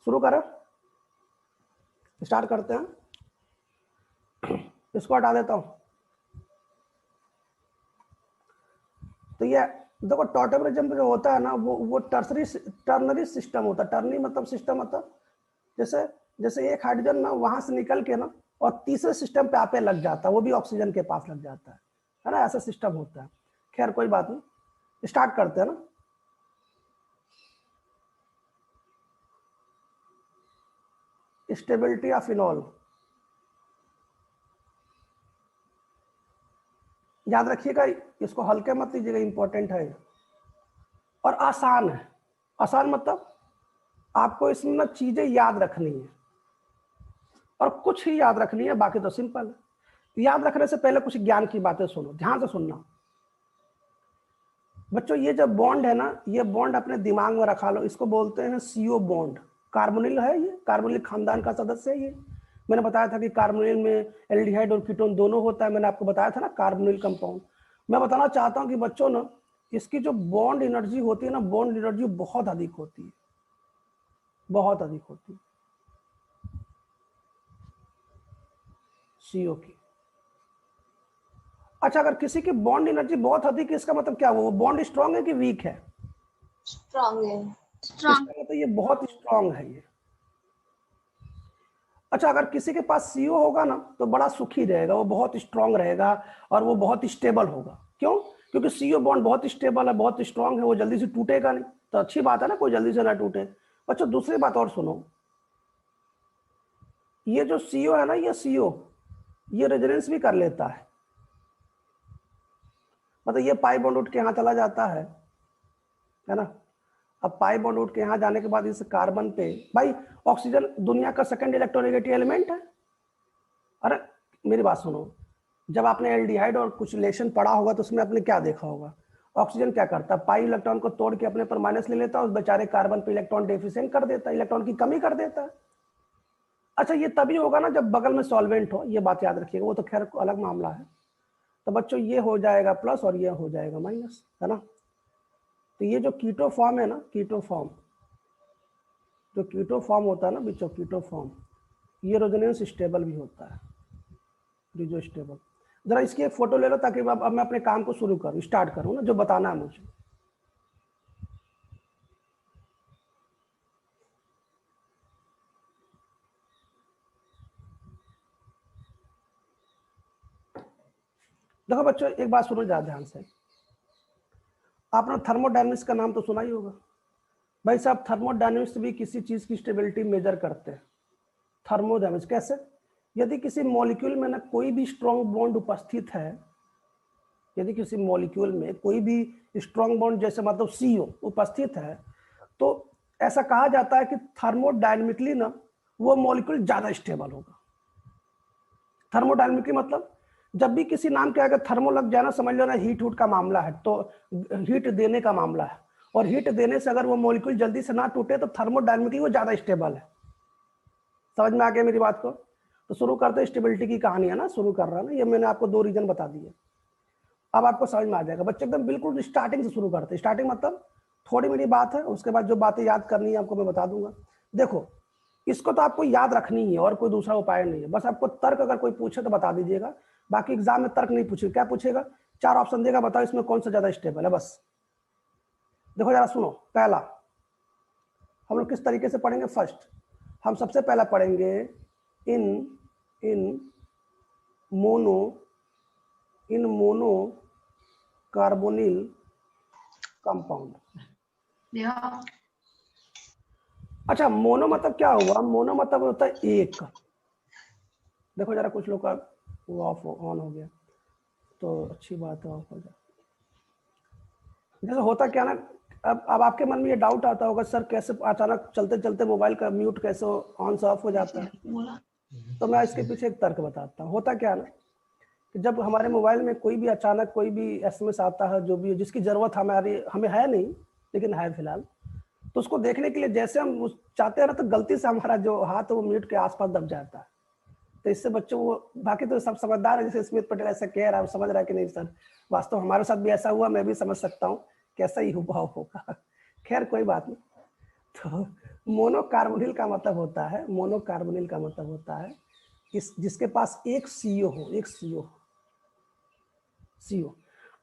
शुरू करें, स्टार्ट करते हैं, इसको हटा देता हूं। तो ये देखो टॉटोमेरिज्म जो होता है ना, वो टर्नरी सिस्टम होता है। टर्नरी मतलब सिस्टम मतलब जैसे एक हाइड्रोजन ना वहां से निकल के ना और तीसरे सिस्टम पे आपे लग जाता है, वो भी ऑक्सीजन के पास लग जाता है ना, ऐसा सिस्टम होता है। खैर कोई बात नहीं, स्टार्ट करते हैं ना। स्टेबिलिटी ऑफ फिनॉल, याद रखिएगा, इसको हल्के मत लीजिएगा, इंपॉर्टेंट है और आसान है। आसान मतलब आपको इसमें ना चीजें याद रखनी है और कुछ ही याद रखनी है, बाकी तो सिंपल है। याद रखने से पहले कुछ ज्ञान की बातें सुनो, ध्यान से सुनना बच्चों। ये जो बॉन्ड है ना, ये बॉन्ड अपने दिमाग में रखा लो, इसको बोलते हैं CO बॉन्ड। कार्बोनिल है, ये कार्बोनिल खानदान का सदस्य है ये। मैंने बताया था कि कार्बोनिल में एल्डिहाइड और कीटोन दोनों होता है, मैंने आपको बताया था ना कार्बोनिल कंपाउंड। मैं बताना चाहता हूं कि बच्चों ना, इसकी जो बॉन्ड एनर्जी होती है ना, बॉन्ड एनर्जी बहुत अधिक होती है, बहुत अधिक होती है CO की। अच्छा, अगर किसी की बॉन्ड एनर्जी बहुत अधिक है, इसका मतलब क्या हुआ, वो बॉन्ड स्ट्रांग है कि वीक है? स्ट्रांग है। स्ट्रांग है, तो ये बहुत स्ट्रांग है ये। अच्छा, अगर किसी के पास CO होगा ना तो बड़ा सुखी रहेगा, वो बहुत स्ट्रांग रहेगा और वो बहुत स्टेबल होगा। क्यों? क्योंकि CO बॉन्ड बहुत स्टेबल है, बहुत स्ट्रांग है, वो जल्दी से टूटेगा नहीं, तो अच्छी बात है ना, कोई जल्दी से ना टूटे। अच्छा दूसरी बात और सुनो, ये जो CO है ना, ये CO ये रेजोनेंस भी कर लेता है। मतलब ये पाई बॉन्ड उठ के यहाँ चला जाता है ना। अब पाई बॉन्ड उठ के यहाँ जाने के बाद इस कार्बन पे, भाई ऑक्सीजन दुनिया का सेकंड इलेक्ट्रोनेगेटिव एलिमेंट है। अरे मेरी बात सुनो, जब आपने एल्डिहाइड और कुछ रिलेशन पढ़ा होगा तो उसमें आपने क्या देखा होगा, ऑक्सीजन क्या करता है, पाई इलेक्ट्रॉन को तोड़ के अपने पर माइनस ले लेता है, उस बेचारे कार्बन पे इलेक्ट्रॉन डेफिशिएंट कर देता है, इलेक्ट्रॉन की कमी कर देता है। अच्छा ये तभी होगा ना जब बगल में सॉल्वेंट हो, ये बात याद रखिएगा, वो तो खैर अलग मामला है। तो बच्चों ये हो जाएगा प्लस और ये हो जाएगा माइनस, है ना। तो ये जो कीटो फॉर्म है ना, कीटो फॉर्म, जो कीटो फॉर्म होता है ना बच्चों, कीटो फॉर्म, ये रेजोनेंस स्टेबल भी होता है, रिजो स्टेबल। जरा इसकी एक फोटो ले लो ताकि अब मैं अपने काम को शुरू करूँ, स्टार्ट करूँ ना, जो बताना है मुझे। देखो बच्चों एक बात सुनो ज़्यादा ध्यान से, आपने थर्मोडायनेमिक्स का नाम तो सुना ही होगा। भाई साहब थर्मोडायनेमिक्स भी किसी चीज़ की स्टेबिलिटी मेजर करते हैं। थर्मोडायनेमिक्स कैसे, यदि किसी मॉलिक्यूल में ना कोई भी स्ट्रॉन्ग बॉन्ड उपस्थित है, यदि किसी मॉलिक्यूल में कोई भी स्ट्रॉन्ग बॉन्ड जैसे मतलब CO उपस्थित है, तो ऐसा कहा जाता है कि थर्मोडायनेमिकली ना वो मॉलिक्यूल ज़्यादा स्टेबल होगा। थर्मोडायनेमिकली मतलब जब भी किसी नाम के आगे थर्मो लग जाए ना, समझ लो ना हीट का मामला है, तो हीट देने का मामला है, और हीट देने से अगर वो मॉलिक्यूल जल्दी से ना टूटे तो थर्मोडायनेमिकली वो ज़्यादा स्टेबल है। समझ में आ गया मेरी बात को। तो शुरू करते हैं स्टेबिलिटी की कहानी, है ना, शुरू कर रहा है ना, ये मैंने आपको 2 रीजन बता दिए, अब आपको समझ में आ जाएगा बच्चे। एकदम बिल्कुल स्टार्टिंग से शुरू करते हैं, स्टार्टिंग मतलब थोड़ी मेरी बात है, उसके बाद जो बातें याद करनी है आपको मैं बता दूंगा। देखो इसको तो आपको याद रखनी ही है और कोई दूसरा उपाय नहीं है, बस आपको तर्क अगर कोई पूछे तो बता दीजिएगा, बाकी एग्जाम में तर्क नहीं पूछेगा। क्या पूछेगा, 4 ऑप्शन देगा, बताओ इसमें कौन सा ज्यादा स्टेबल है, बस। देखो जरा सुनो, पहला हम लोग किस तरीके से पढ़ेंगे, फर्स्ट हम सबसे पहला पढ़ेंगे इन मोनो कार्बोनिल कंपाउंड। अच्छा मोनो मतलब क्या हुआ, मोनो मतलब होता है एक। देखो जरा कुछ लोग का वो ऑफ ऑन हो गया, तो अच्छी बात है, ऑफ हो जाए। जैसे होता क्या ना, अब आपके मन में ये डाउट आता होगा सर कैसे अचानक चलते चलते मोबाइल का म्यूट कैसे ऑन से ऑफ हो जाता है, तो मैं इसके पीछे एक तर्क बताता हूँ। होता क्या ना कि जब हमारे मोबाइल में कोई भी अचानक कोई भी SMS आता है, जो भी जिसकी ज़रूरत हमें है नहीं लेकिन है फिलहाल, तो उसको देखने के लिए जैसे हम चाहते हैं ना, तो गलती से हमारा जो हाथ है वो म्यूट के आसपास दब जाता है। तो इससे बच्चों वो, बाकी तो सब समझदार है, जैसे स्मित पटेल ऐसा कह रहा है, समझ रहा है कि नहीं सर, वास्तव हमारे साथ भी ऐसा हुआ, मैं भी समझ सकता हूँ कैसा ही हुआ होगा। खैर कोई बात नहीं। तो मोनोकार्बोनिल का मतलब होता है, मोनोकार्बोनिल का मतलब होता है जिसके पास एक CO हो, एक CO।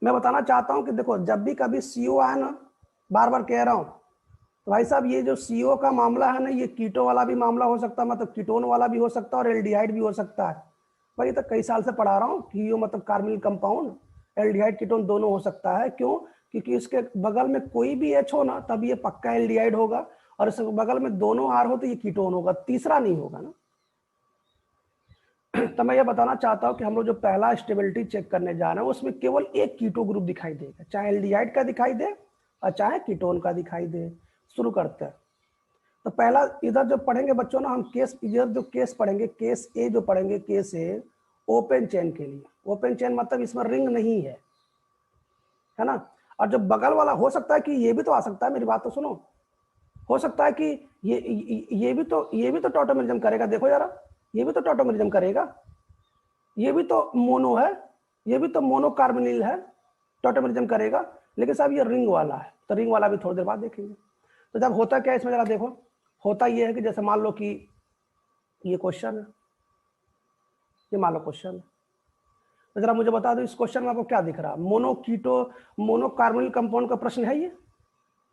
मैं बताना चाहता हूँ कि देखो जब भी कभी CO आए ना, बार बार कह रहा हूँ, तो भाई साहब ये जो CO का मामला है ना, ये कीटो वाला भी मामला हो सकता है, मतलब कीटोन वाला भी हो सकता है और एल्डिहाइड भी हो सकता है। भाई तो कई साल से पढ़ा रहा हूँ कि मतलब कार्बोनिल कंपाउंड, एल्डिहाइड कीटोन दोनों हो सकता है। क्यों, क्योंकि इसके बगल में कोई भी H हो ना तब ये पक्का एल्डिहाइड होगा, और इसके बगल में दोनों R हो तो ये कीटोन होगा, तीसरा नहीं होगा ना। तो मैं ये बताना चाहता हूँ कि हम लोग जो पहला स्टेबिलिटी चेक करने जा रहे हैं उसमें केवल एक कीटो ग्रुप दिखाई देगा, चाहे एल्डिहाइड का दिखाई दे और चाहे कीटोन का दिखाई दे। शुरू करते हैं। तो पहला इधर जो पढ़ेंगे बच्चों ना, हम केस, इधर जो केस पढ़ेंगे, केस ए जो पढ़ेंगे, केस ए ओपन चेन के लिए। ओपन चेन मतलब इसमें रिंग नहीं है ना। और जो बगल वाला हो सकता है कि ये भी तो आ सकता है, मेरी बात तो सुनो, हो सकता है कि ये भी तो टॉटोमेरिज्म करेगा। देखो यार ये भी तो टॉटोमेरिज्म करेगा, ये भी तो मोनो है, ये भी तो मोनोकार्बोनिल है, टॉटोमेरिज्म करेगा। लेकिन साहब ये रिंग वाला है, तो रिंग वाला भी थोड़ी देर बाद देखेंगे। तो जब होता क्या है इसमें जरा देखो, होता ये है कि जैसे मान लो कि ये क्वेश्चन है, ये मान लो क्वेश्चन है, तो जरा मुझे बता दो इस क्वेश्चन में आपको क्या दिख रहा है, मोनोकार्बोनिल कंपाउंड का प्रश्न है ये,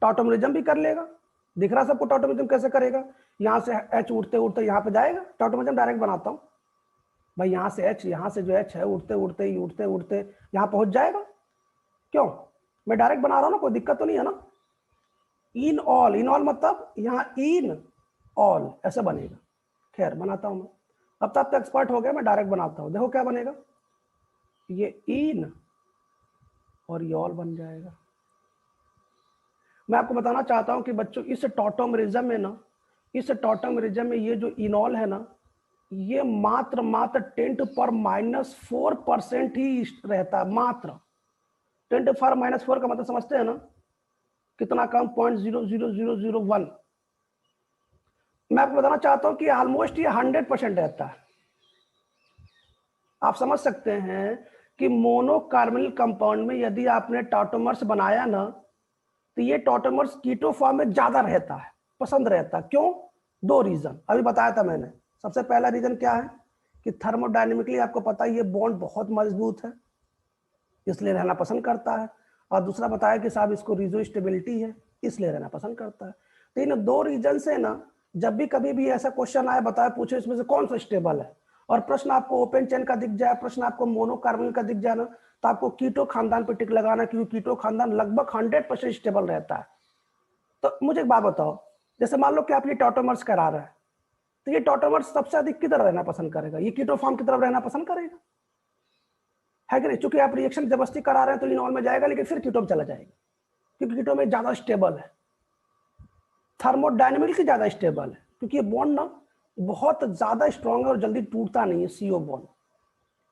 टॉटोमेरिज्म भी कर लेगा। दिख रहा सबको टॉटोमेरिज्म कैसे करेगा, यहाँ से H उठते उठते यहाँ पे जाएगा, टॉटोमेरिज्म डायरेक्ट बनाता हूँ भाई, यहाँ से H, यहाँ से जो H है उठते उठते यहाँ पहुंच जाएगा। क्यों, मैं डायरेक्ट बना रहा हूँ ना, कोई दिक्कत तो नहीं है ना। इन ऑल मतलब यहाँ इन ऑल ऐसे बनेगा। खैर बनाता हूँ मैं, अब तक एक्सपर्ट हो गया, मैं डायरेक्ट बनाता हूँ। देखो क्या बनेगा, ये इन और यॉल बन जाएगा। मैं आपको बताना चाहता हूं कि बच्चों इस टॉटोमरिज्म में ना, इस टॉटोमरिज्म में ये जो इनॉल है ना, ये मात्र 10⁻⁻⁴% ही रहता है। मात्र 10⁻⁴ का मतलब समझते हैं ना, कितना कम, 0.00001। मैं आपको बताना चाहता हूं कि ऑलमोस्ट ये 100% रहता है। आप समझ सकते हैं कि मोनोकार्बोनिल कंपाउंड में यदि आपने टॉटोमर्स बनाया ना, तो ये टॉटोमर्स कीटो फॉर्म में ज्यादा रहता है, पसंद रहता है। क्यों? 2 रीजन अभी बताया था मैंने। सबसे पहला रीजन क्या है कि थर्मोडायनेमिकली आपको पता है ये बॉन्ड बहुत मजबूत है, इसलिए रहना पसंद करता है। और दूसरा बताया कि साहब इसको रिजो स्टेबिलिटी है, इसलिए रहना पसंद करता है। तो इन 2 रीजन से ना, जब भी कभी भी ऐसा क्वेश्चन आए, बताए, पूछे इसमें से कौन सा स्टेबल है, और प्रश्न आपको ओपन चेन का दिख जाए, प्रश्न आपको मोनोकार्बोनिल का दिख जाए ना, तो आपको कीटो खानदान पर टिक लगाना, क्योंकि कीटो खानदान लगभग 100% स्टेबल रहता है। तो मुझे एक बात बताओ, जैसे मान लो कि आप ये टॉटोमर्स करा रहे हैं, तो ये टॉटोमर्स सबसे अधिक किधर रहना पसंद करेगा? ये कीटो फॉर्म की तरफ रहना पसंद करेगा, है कि नहीं? चूंकि आप रिएक्शन जबरदस्ती करा रहे हैं तो इनॉल में जाएगा, लेकिन फिर कीटो में चला जाएगा, क्योंकि कीटो में ज्यादा स्टेबल है, थर्मोडायनेमिकली ज्यादा स्टेबल है, क्योंकि ये बॉन्ड ना बहुत ज्यादा स्ट्रॉन्ग है और जल्दी टूटता नहीं है, CO बॉन्ड।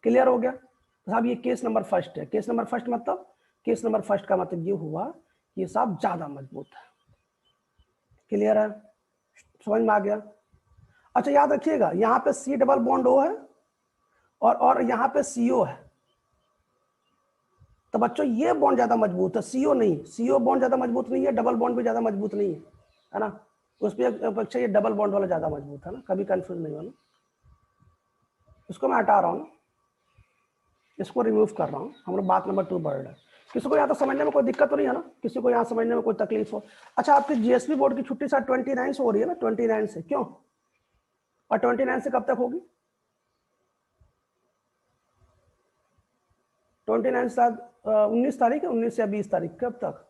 क्लियर हो गया? तो साहब ये केस नंबर फर्स्ट है। केस नंबर फर्स्ट मतलब, केस नंबर फर्स्ट का मतलब ये हुआ ये साहब ज्यादा मजबूत है। क्लियर है? समझ में आ गया? अच्छा याद रखिएगा, यहाँ पे C डबल बॉन्ड O है और यहाँ पे CO है। तो बच्चों ये बॉन्ड ज्यादा मजबूत है, CO नहीं। CO बॉन्ड ज्यादा मजबूत नहीं है, डबल बॉन्ड भी ज्यादा मजबूत नहीं है ना? उस पर अपेक्षा ये डबल बॉन्ड वाला ज्यादा मजबूत है ना, कभी कंफ्यूज नहीं होना। इसको मैं हटा रहा हूँ, इसको रिमूव कर रहा हूँ, हम लोग बात नंबर 2 बढ़ रहा है। किसी को यहाँ तो समझने में कोई दिक्कत तो नहीं है ना? किसी को यहाँ समझने में कोई तकलीफ हो? अच्छा, आपकी GSP बोर्ड की छुट्टी सर 29 से हो रही है ना? 29 से, क्यों? और 29 से कब तक होगी? 29 शायद 19 तारीख है, 19 या 20 तारीख, कब तक?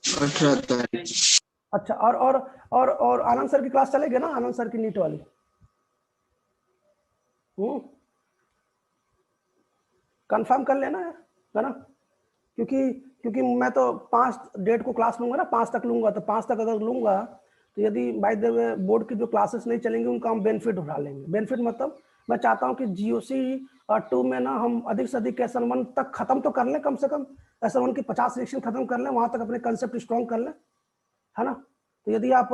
18 तारीख। अच्छा, और आनंद सर की क्लास चलेगी ना? आनंद सर की नीट वाली? कंफर्म कर लेना है ना? क्योंकि मैं तो 5 डेट को क्लास लूंगा ना, 5 तक लूंगा। तो 5 तक अगर लूंगा तो यदि बाय द वे बोर्ड की जो क्लासेस नहीं चलेंगे उनका हम बेनिफिट उठा लेंगे। बेनिफिट मतलब मैं चाहता हूं कि GOC 2 में ना हम अधिक से अधिक SN 1 तक खत्म तो कर लें, कम से कम SN 1 की 50 रिएक्शन खत्म कर लें, वहां तक अपने कंसेप्ट स्ट्रॉन्ग कर लें, है ना? तो यदि आप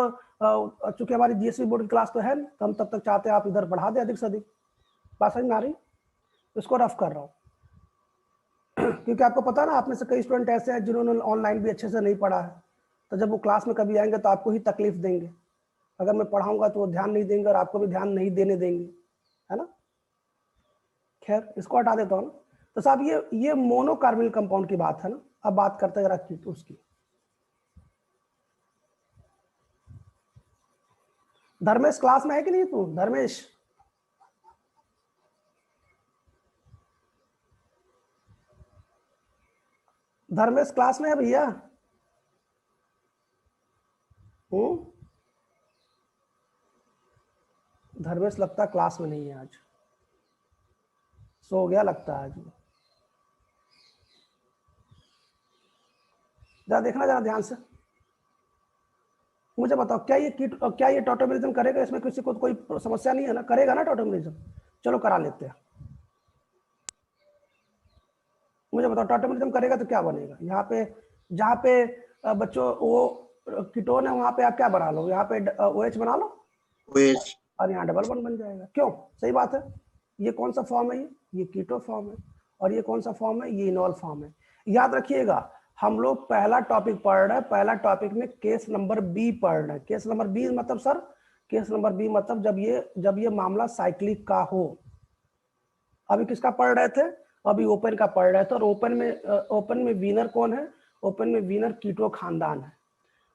चूंकि हमारी GSP बोर्ड की क्लास तो है, तो हम तब तक चाहते हैं आप इधर बढ़ा दें अधिक से अधिक। बात समझ में आ रही? इसको रफ कर रहा हूँ क्योंकि आपको पता है ना, आप में से कई स्टूडेंट ऐसे हैं जिन्होंने ऑनलाइन भी अच्छे से नहीं पढ़ा है, तो जब वो क्लास में कभी आएंगे तो आपको ही तकलीफ देंगे। अगर मैं पढ़ाऊंगा तो वो ध्यान नहीं देंगे और आपको भी ध्यान नहीं देने देंगे, है ना? खैर, इसको हटा देता हूँ ना। तो साहब ये मोनोकार्बोनिल कंपाउंड की बात है ना। अब बात करते हैं जरा उसकी। धर्मेश क्लास में है कि नहीं तू? धर्मेश, धर्मेश क्लास में है भैया? धर्मेश लगता क्लास में नहीं है, आज सो गया लगता है आज। जरा देखना जरा ध्यान से, मुझे बताओ क्या ये टॉटोमरिज्म करेगा? इसमें किसी को कोई समस्या नहीं है ना? करेगा ना टॉटोमरिज्म? चलो करा लेते हैं। मुझे बताओ टॉटोमरिज्म करेगा तो क्या बनेगा? यहाँ पे जहाँ पे बच्चों वो कीटोन है, वहां पे आप क्या बना लो? यहाँ पे OH बना लो और यहाँ डबल बॉन्ड बन जाएगा। क्यों? सही बात है। ये कौन सा फॉर्म है? ये कीटो फॉर्म है। और ये कौन सा फॉर्म है? ये इनॉल फॉर्म है। याद रखिएगा, हम लोग पहला टॉपिक पढ़ रहे हैं। पहला टॉपिक में केस नंबर B पढ़ रहे हैं। केस नंबर B मतलब सर, केस नंबर B मतलब जब ये मामला साइक्लिक का हो। अभी किसका पढ़ रहे थे? अभी ओपन का पढ़ रहे थे। और ओपन में विनर कौन है? ओपन में विनर कीटो खानदान है।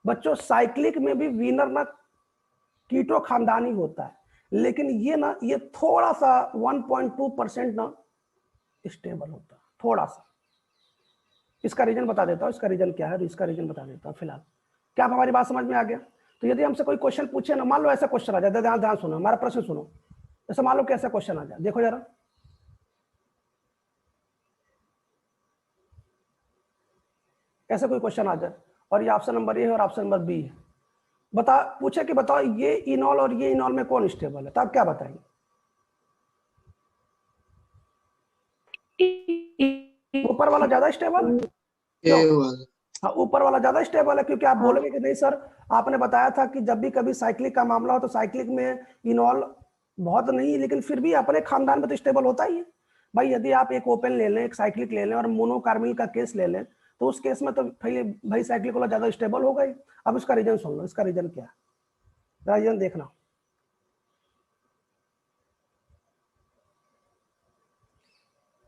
बच्चों साइक्लिक में भी विनर ना कीटो खानदान ही होता है, लेकिन ये थोड़ा सा 1.2% ना स्टेबल होता है, थोड़ा सा। इसका रीजन बता देता हूँ, इसका रीजन क्या है, इसका रीजन बता देता हूँ फिलहाल। क्या आप हमारी बात समझ में आ गया? तो यदि हमसे कोई क्वेश्चन पूछे ना, मान लो ऐसा क्वेश्चन आ जाए, ध्यान सुनो, हमारा प्रश्न सुनो। जैसे मान लो कैसा क्वेश्चन आ जाए, देखो जरा, ऐसा कोई क्वेश्चन आ जाए और ये ऑप्शन नंबर ए है और ऑप्शन नंबर बी है, बता पूछे कि बताओ ये इनॉल और ये इनॉल में कौन स्टेबल है, तो आप क्या बताएंगे? ऊपर वाला ज्यादा स्टेबल है। क्यों? हाँ, ऊपर वाला ज्यादा स्टेबल है, क्योंकि आप बोलोगे कि नहीं सर आपने बताया था कि जब भी कभी साइक्लिक का मामला हो तो साइक्लिक में इनॉल बहुत नहीं, लेकिन फिर भी अपने खानदान में तो स्टेबल होता ही है। भाई यदि आप एक ओपन ले लें, एक साइक्लिक ले लें और मोनोकार्बोनिल का केस ले लें, तो उस केस में तो भाई साइक्लिक वाला ज्यादा स्टेबल होगा ही। अब इसका रीजन सुन लो, इसका रीजन क्या है, रीजन देखना।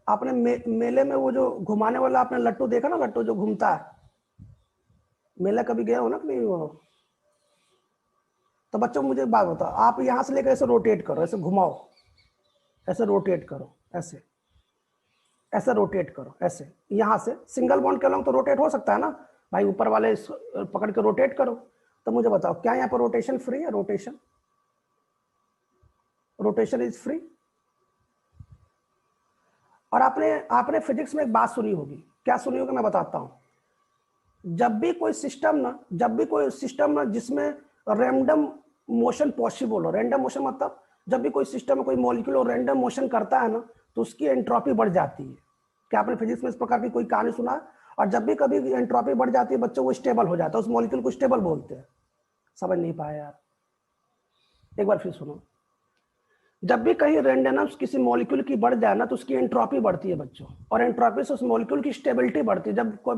आपने मेले में वो जो घुमाने वाला आपने लट्टू देखा ना, लट्टू जो घूमता है, मेला कभी गया हो ना कि नहीं हो? तो बच्चों मुझे बात बताओ, आप यहां से लेकर ऐसे रोटेट करो, ऐसे घुमाओ, ऐसे रोटेट करो, ऐसे ऐसे रोटेट करो, ऐसे यहां से सिंगल बॉन्ड के अलॉन्ग तो रोटेट हो सकता है ना भाई, ऊपर वाले पकड़ के रोटेट करो। तो मुझे बताओ क्या यहाँ पर रोटेशन फ्री है? Rotation, rotation is free. और आपने आपने फिजिक्स में एक बात सुनी होगी, क्या सुनी होगी मैं बताता हूं। जब भी कोई सिस्टम ना जिसमें रैंडम मोशन पॉसिबल हो, रैंडम मोशन मतलब जब भी कोई सिस्टम में कोई मॉलिक्यूल रैंडम मोशन करता है ना, तो उसकी एंट्रोपी बढ़ जाती है। क्या आपने फिजिक्स में इस प्रकार की कोई कहानी सुना है? और जब भी कभी एंट्रोपी बढ़ जाती है बच्चों, वो स्टेबल हो जाता है, उस मॉलिक्यूल को स्टेबल बोलते हैं। समझ नहीं पाया यार, एक बार फिर सुनो। जब भी कहीं रेंडमनेस किसी मॉलिक्यूल की बढ़ जाए ना, तो उसकी एंट्रोपी बढ़ती है बच्चों, और एंट्रोपी से उस मॉलिक्यूल की स्टेबिलिटी बढ़ती है।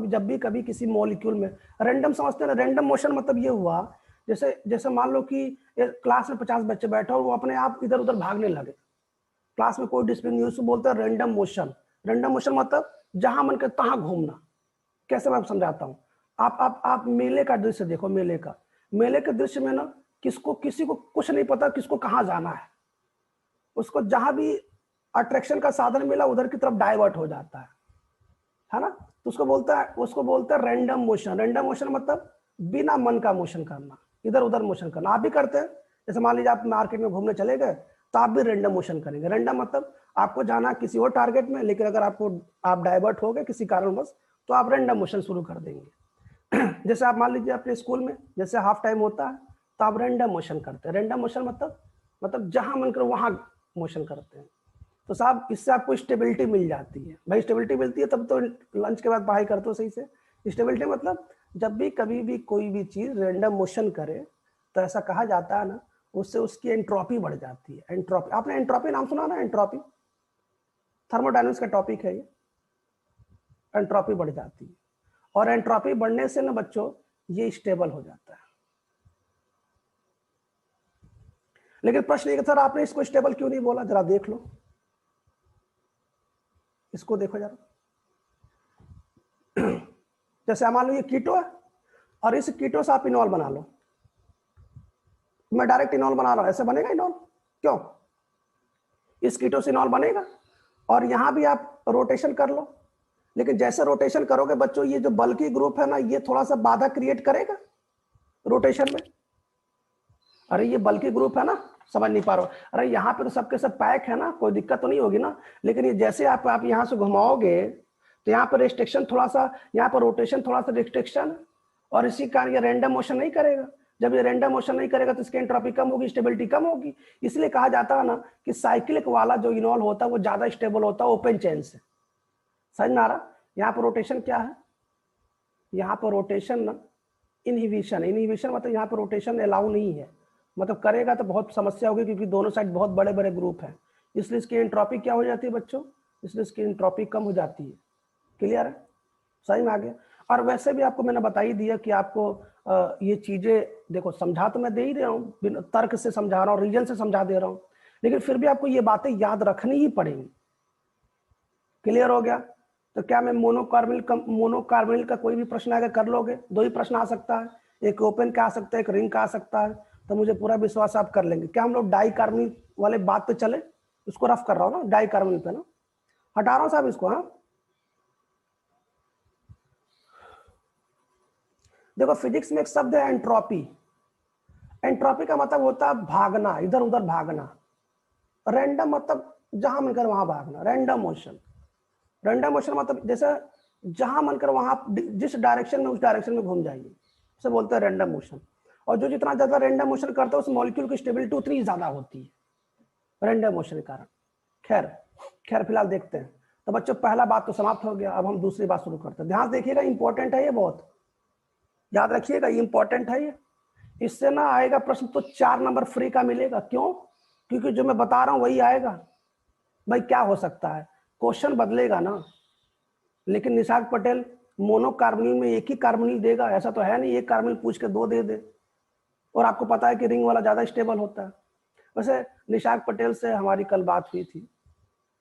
जब भी कभी किसी मॉलिक्यूल में रैंडम, समझते हैं रैंडम मोशन मतलब ये हुआ, जैसे मान लो कि क्लास में 50 बच्चे बैठे और वो अपने आप इधर उधर भागने लगे, क्लास में कोई डिसिप्लिन यूज बोलते हैं रैंडम मोशन। रैंडम मोशन मतलब जहां मन करे तहां घूमना। कैसे मैं समझाता हूँ, आप मेले का दृश्य देखो, मेले के दृश्य में ना किसी को कुछ नहीं पता किसको कहाँ जाना है, उसको जहां भी अट्रैक्शन का साधन मिला उधर की तरफ डाइवर्ट हो जाता है ना। तो उसको बोलता है रैंडम मोशन। रैंडम मोशन मतलब बिना मन का मोशन करना, इधर उधर मोशन करना। आप भी करते हैं, जैसे मान लीजिए आप मार्केट में घूमने चले गए तो आप भी रैंडम मोशन करेंगे। रैंडम मतलब आपको जाना किसी और टारगेट में, लेकिन अगर आप डाइवर्ट हो गए किसी कारणवश तो आप रैंडम मोशन शुरू कर देंगे। जैसे आप मान लीजिए अपने स्कूल में जैसे हाफ टाइम होता है तो आप रैंडम मोशन करते हैं। रैंडम मोशन मतलब जहां मन करे वहां मोशन करते हैं। तो साहब इससे आपको स्टेबिलिटी मिल जाती है। भाई स्टेबिलिटी मिलती है तब तो लंच के बाद पढ़ाई करते हो सही से। स्टेबिलिटी मतलब जब भी कभी भी कोई भी चीज रैंडम मोशन करे तो ऐसा कहा जाता है ना, उससे उसकी एंट्रोपी बढ़ जाती है। एंट्रोपी, आपने एंट्रोपी नाम सुना ना? एंट्रोपी थर्मोडायनामिक्स का टॉपिक है ये। एंट्रोपी बढ़ जाती है, और एंट्रोपी बढ़ने से ना बच्चों ये स्टेबल हो जाता है। लेकिन प्रश्न ये सर आपने इसको स्टेबल क्यों नहीं बोला, जरा देख लो, इसको देखो जरा। जैसे मान लो ये कीटो है और इस कीटो से आप इनॉल बना लो, मैं डायरेक्ट इनॉल बना रहा हूं, ऐसे बनेगा इनॉल? क्यों? इस कीटो से इनॉल बनेगा और यहां भी आप रोटेशन कर लो, लेकिन जैसे रोटेशन करोगे बच्चों ये जो बल्की ग्रुप है ना, ये थोड़ा सा बाधा क्रिएट करेगा रोटेशन में। अरे ये बल्की ग्रुप है ना, समझ नहीं पा रहे हो? अरे यहाँ पे तो सबके सब पैक है ना, कोई दिक्कत तो नहीं होगी ना। लेकिन ये जैसे आप यहाँ से घुमाओगे तो यहाँ पर रिस्ट्रिक्शन थोड़ा सा, यहाँ पर रोटेशन थोड़ा सा रिस्ट्रिक्शन, और इसी कारण ये रैंडम मोशन नहीं करेगा। जब ये रैंडम मोशन नहीं करेगा तो इसकी एंट्रोपी कम होगी, स्टेबिलिटी कम होगी। इसलिए कहा जाता है ना कि साइक्लिक वाला जो इनॉल होता है वो ज्यादा स्टेबल होता है ओपन चेन से। समझ में आ रहा? यहाँ पर रोटेशन क्या है, यहाँ पर रोटेशन ना इनहिबिशन। इनहिबिशन मतलब यहाँ पर रोटेशन अलाउ नहीं है, मतलब करेगा तो बहुत समस्या होगी, क्योंकि दोनों साइड बहुत बड़े बड़े ग्रुप हैं, इसलिए इसकी एंट्रोपी क्या हो जाती है बच्चों, इसलिए इसकी एंट्रोपी कम हो जाती है। क्लियर है? सही में आ गया? और वैसे भी आपको मैंने बता ही दिया कि आपको ये चीजें देखो, समझा तो मैं दे ही रहा हूँ, तर्क से समझा रहा हूँ, रीजन से समझा दे रहा हूँ, लेकिन फिर भी आपको ये बातें याद रखनी ही पड़ेंगी। क्लियर हो गया? तो क्या मैं मोनोकार्बोनिल का कोई भी प्रश्न आएगा कर लोगे? 2 ही प्रश्न आ सकता है, एक ओपन का आ सकता है, एक रिंग का आ सकता है, तो मुझे पूरा विश्वास आप कर लेंगे। क्या हम लोग डाई कार्बोनिल वाले बात पे चले? उसको रफ कर रहा हूँ ना, डाई कार्बोनिल पे ना, हटा रहा हूँ साहब इसको। हाँ देखो फिजिक्स में एक शब्द है एंट्रोपी। एंट्रोपी का मतलब होता है भागना, इधर उधर भागना। रैंडम मतलब जहां मन कर वहां भागना, रैंडम मोशन। रैंडम मोशन मतलब जैसे जहां मन कर वहां आप जिस डायरेक्शन में उस डायरेक्शन में घूम जाइए, उसे बोलते हैं रैंडम मोशन। और जो जितना ज्यादा रैंडम मोशन करता है उस मॉलिक्यूल की स्टेबिलिटी उतनी ज्यादा होती है रैंडम मोशन के कारण। खैर खैर फिलहाल देखते हैं। तो बच्चों पहला बात तो समाप्त हो गया, अब हम दूसरी बात शुरू करते हैं। ध्यान देखिएगा, इंपॉर्टेंट है ये, बहुत याद रखिएगा, ये इंपॉर्टेंट है ये। इससे ना आएगा प्रश्न तो 4 नंबर फ्री का मिलेगा। क्यों? क्योंकि जो मैं बता रहा हूं वही आएगा। भाई क्या हो सकता है, क्वेश्चन बदलेगा ना, लेकिन निशांत पटेल मोनोकार्बोनिल में एक ही कार्बोनिल देगा ऐसा तो है नहीं, एक कार्बोनिल पूछ के 2 दे दे। और आपको पता है कि रिंग वाला ज्यादा स्टेबल होता है। वैसे निशांत पटेल से हमारी कल बात हुई थी,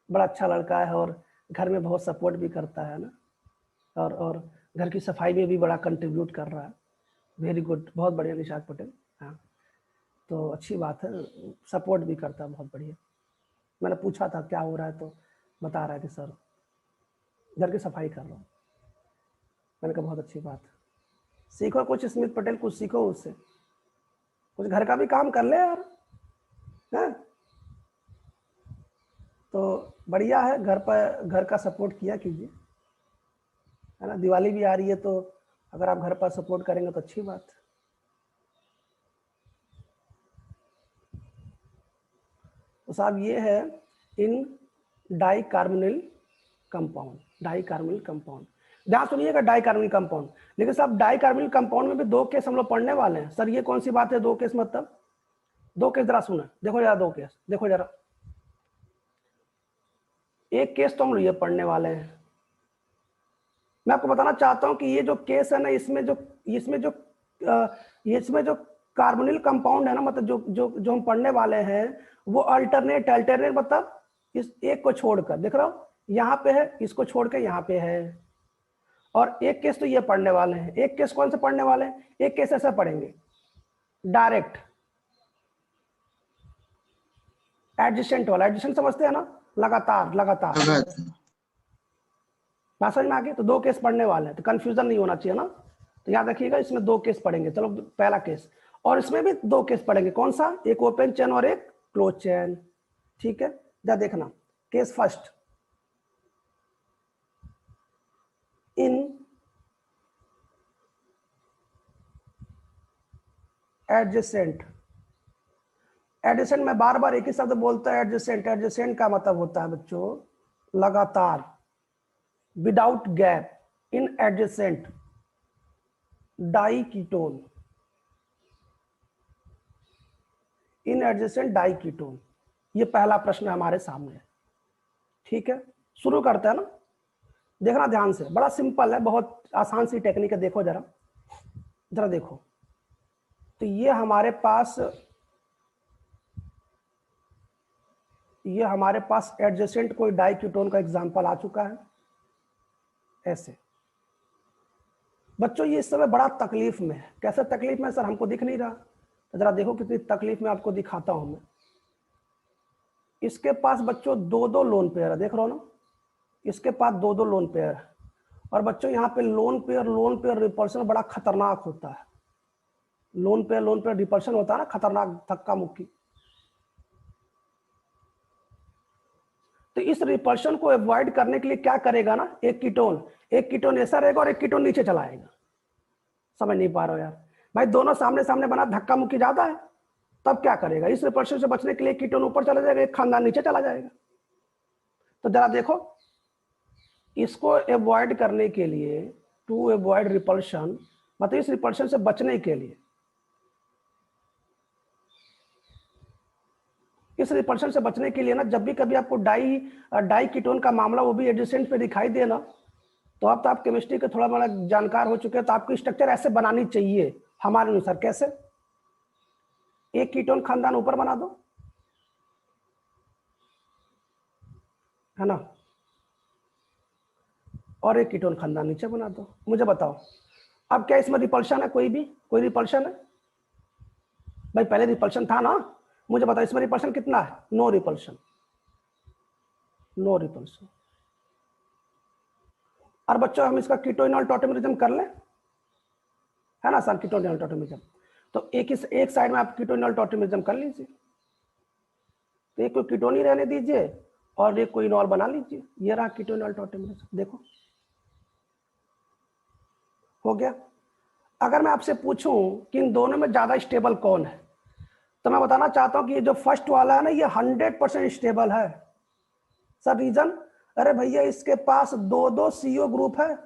बड़ा अच्छा लड़का है और घर में बहुत सपोर्ट भी करता है ना, और घर की सफाई में भी बड़ा कंट्रीब्यूट कर रहा है। वेरी गुड, बहुत बढ़िया निशांत पटेल। हाँ तो अच्छी बात है, सपोर्ट भी करता है, बहुत बढ़िया। मैंने पूछा था क्या हो रहा है तो बता रहा है कि सर घर की सफाई कर रहा हूँ। मैंने कहा बहुत अच्छी बात है, सीखो कुछ स्मिथ पटेल, कुछ सीखो उससे, कुछ घर का भी काम कर ले यार, है? तो बढ़िया है, घर पर घर का सपोर्ट किया कीजिए, है ना। दिवाली भी आ रही है तो अगर आप घर पर सपोर्ट करेंगे तो अच्छी बात है। तो साहब ये है इन डाइकार्बोनिल कंपाउंड, डाइकार्बोनिल कंपाउंड। ध्यान सुनिएगा, डाइकार्बोनिल कंपाउंड। लेकिन साहब डाइकार्बोनिल कंपाउंड में भी 2 केस हम लोग पढ़ने वाले हैं। सर ये कौन सी बात है 2 केस मतलब? 2 केस जरा सुना, देखो जरा 2 केस, देखो जरा। एक केस तो हम लोग ये पढ़ने वाले हैं। मैं आपको बताना चाहता हूं कि ये जो केस है ना, इसमें जो कार्बोनिल कंपाउंड है ना, मतलब जो हम पढ़ने वाले हैं वो अल्टरनेट मतलब इस एक को छोड़कर, देख रहा हो यहाँ पे है, इसको छोड़ के यहाँ पे है। और एक केस तो ये पढ़ने वाले हैं। एक केस कौन से पढ़ने वाले हैं? एक केस ऐसा पढ़ेंगे, डायरेक्ट एडजेसेंट वाला। एडजेसेंट समझते हैं ना, लगातार लगातार। बात समझ में आ गई? तो 2 केस पढ़ने वाले हैं, तो कंफ्यूजन नहीं होना चाहिए ना। तो याद रखिएगा, इसमें 2 केस पढ़ेंगे। चलो पहला केस, और इसमें भी 2 केस पढ़ेंगे। कौन सा? एक ओपन चेन और एक क्लोज चेन। ठीक है, जा देखना। केस फर्स्ट, इन एडजेसेंट। एडजेसेंट में बार बार एक ही शब्द बोलता है, एडजेसेंट। एडजेसेंट का मतलब होता है बच्चों लगातार, विदाउट गैप। इन एडजेसेंट डाइकीटोन, इन एडजेसेंट डाइकीटोन। ये पहला प्रश्न हमारे सामने है। ठीक है, शुरू करते हैं ना। देखना ध्यान से, बड़ा सिंपल है, बहुत आसान सी टेक्निक है। देखो जरा, जरा देखो। तो ये हमारे पास एडजेसेंट कोई डाइकीटोन का एग्जांपल आ चुका है ऐसे। बच्चों ये इस समय बड़ा तकलीफ में है। कैसे तकलीफ में सर? हमको दिख नहीं रहा। तो जरा देखो कितनी तकलीफ में आपको दिखाता हूं मैं। इसके पास बच्चों 2 लोन पेयर है, देख रहे हो ना, इसके पास 2 लोन पेयर है। और बच्चों यहाँ पे लोन पेयर रिपल्शन बड़ा खतरनाक होता है। लोन पेयर रिपल्शन होता है ना, खतरनाक, धक्का मुक्की। तो इस रिपल्शन को अवॉइड करने के लिए क्या करेगा ना, एक कीटोन ऐसा रहेगा और एक कीटोन नीचे चला आएगा। समझ नहीं पा रहे हो यार? भाई दोनों सामने सामने बना, धक्का मुक्की ज्यादा है, तब क्या करेगा? इस रिपल्शन से बचने के लिए कीटोन ऊपर चला जाएगा, एक खानदान नीचे चला जाएगा। तो जरा देखो, इसको अवॉइड करने के लिए, टू अवॉइड रिपल्शन, मतलब इस रिपल्शन से बचने के लिए, इस रिपल्शन से बचने के लिए ना, जब भी कभी आपको डाइकीटोन का मामला, वो भी एडजेसेंट पे दिखाई देना, तो अब तो आप केमिस्ट्री के थोड़ा बड़ा जानकार हो चुके हैं, तो आपकी स्ट्रक्चर ऐसे बनानी चाहिए हमारे अनुसार। कैसे? एक कीटोन खानदान ऊपर बना दो, है ना, और एक कीटोन खानदान नीचे बना दो। मुझे बताओ अब क्या इसमें रिपल्शन है? कोई रिपल्शन है? भाई पहले रिपल्शन था ना, मुझे बताओ इसमें रिपल्शन कितना है? No repulsion, no repulsion. और बच्चों हम इसका कीटोइनॉल टॉटेमिज्म कर लें, है ना सर, कीटोइनॉल टॉटेमिज्म। तो एक साइड में आप कीटोइनॉल टॉटेमिज्म कर लीजिए, तो एक को कीटोन ही रहने दीजिए और एक को इनॉल बना लीजिए। ये रहा कीटोइनॉल टॉटेमिज्म। देखो हो गया। अगर मैं आपसे पूछूं कि इन दोनों में ज्यादा स्टेबल कौन है, तो मैं बताना चाहता हूं कि ये जो फर्स्ट वाला है ना, ये 100% स्टेबल है। सर रीजन, अरे भैया इसके पास दो दो सीओ ग्रुप है,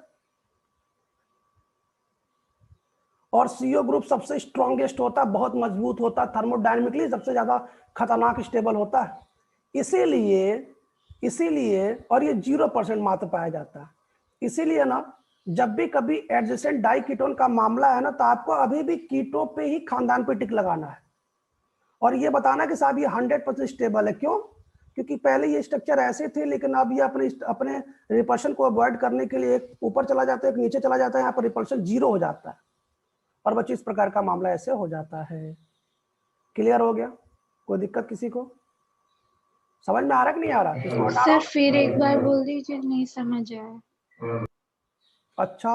और सीओ ग्रुप सबसे स्ट्रॉन्गेस्ट होता है, बहुत मजबूत होता है, थर्मोडायनेमिकली सबसे ज्यादा खतरनाक स्टेबल होता है। इसीलिए और ये 0% मात्र पाया जाता है। इसीलिए ना जब भी कभी एडजेसेंट डाई कीटोन का मामला है ना, तो आपको अभी भी कीटो पे ही खानदान पे टिक लगाना है और ये बताना कि साहब ये 100% स्टेबल है। क्यों? क्योंकि पहले ये स्ट्रक्चर ऐसे थे, लेकिन अब ये अपने रिपल्शन को अवॉइड करने के लिए एक ऊपर चला जाता है, एक नीचे चला जाता है, यहाँ पर रिपल्शन 0 हो जाता है और बच्चे इस प्रकार का मामला ऐसे हो जाता है। क्लियर हो गया? कोई दिक्कत किसी को? समझ में आ रहा है कि नहीं आ रहा? इसको हटा रहा सर हूं? फिर एक बार बोल दीजिए, नहीं समझ आया। अच्छा,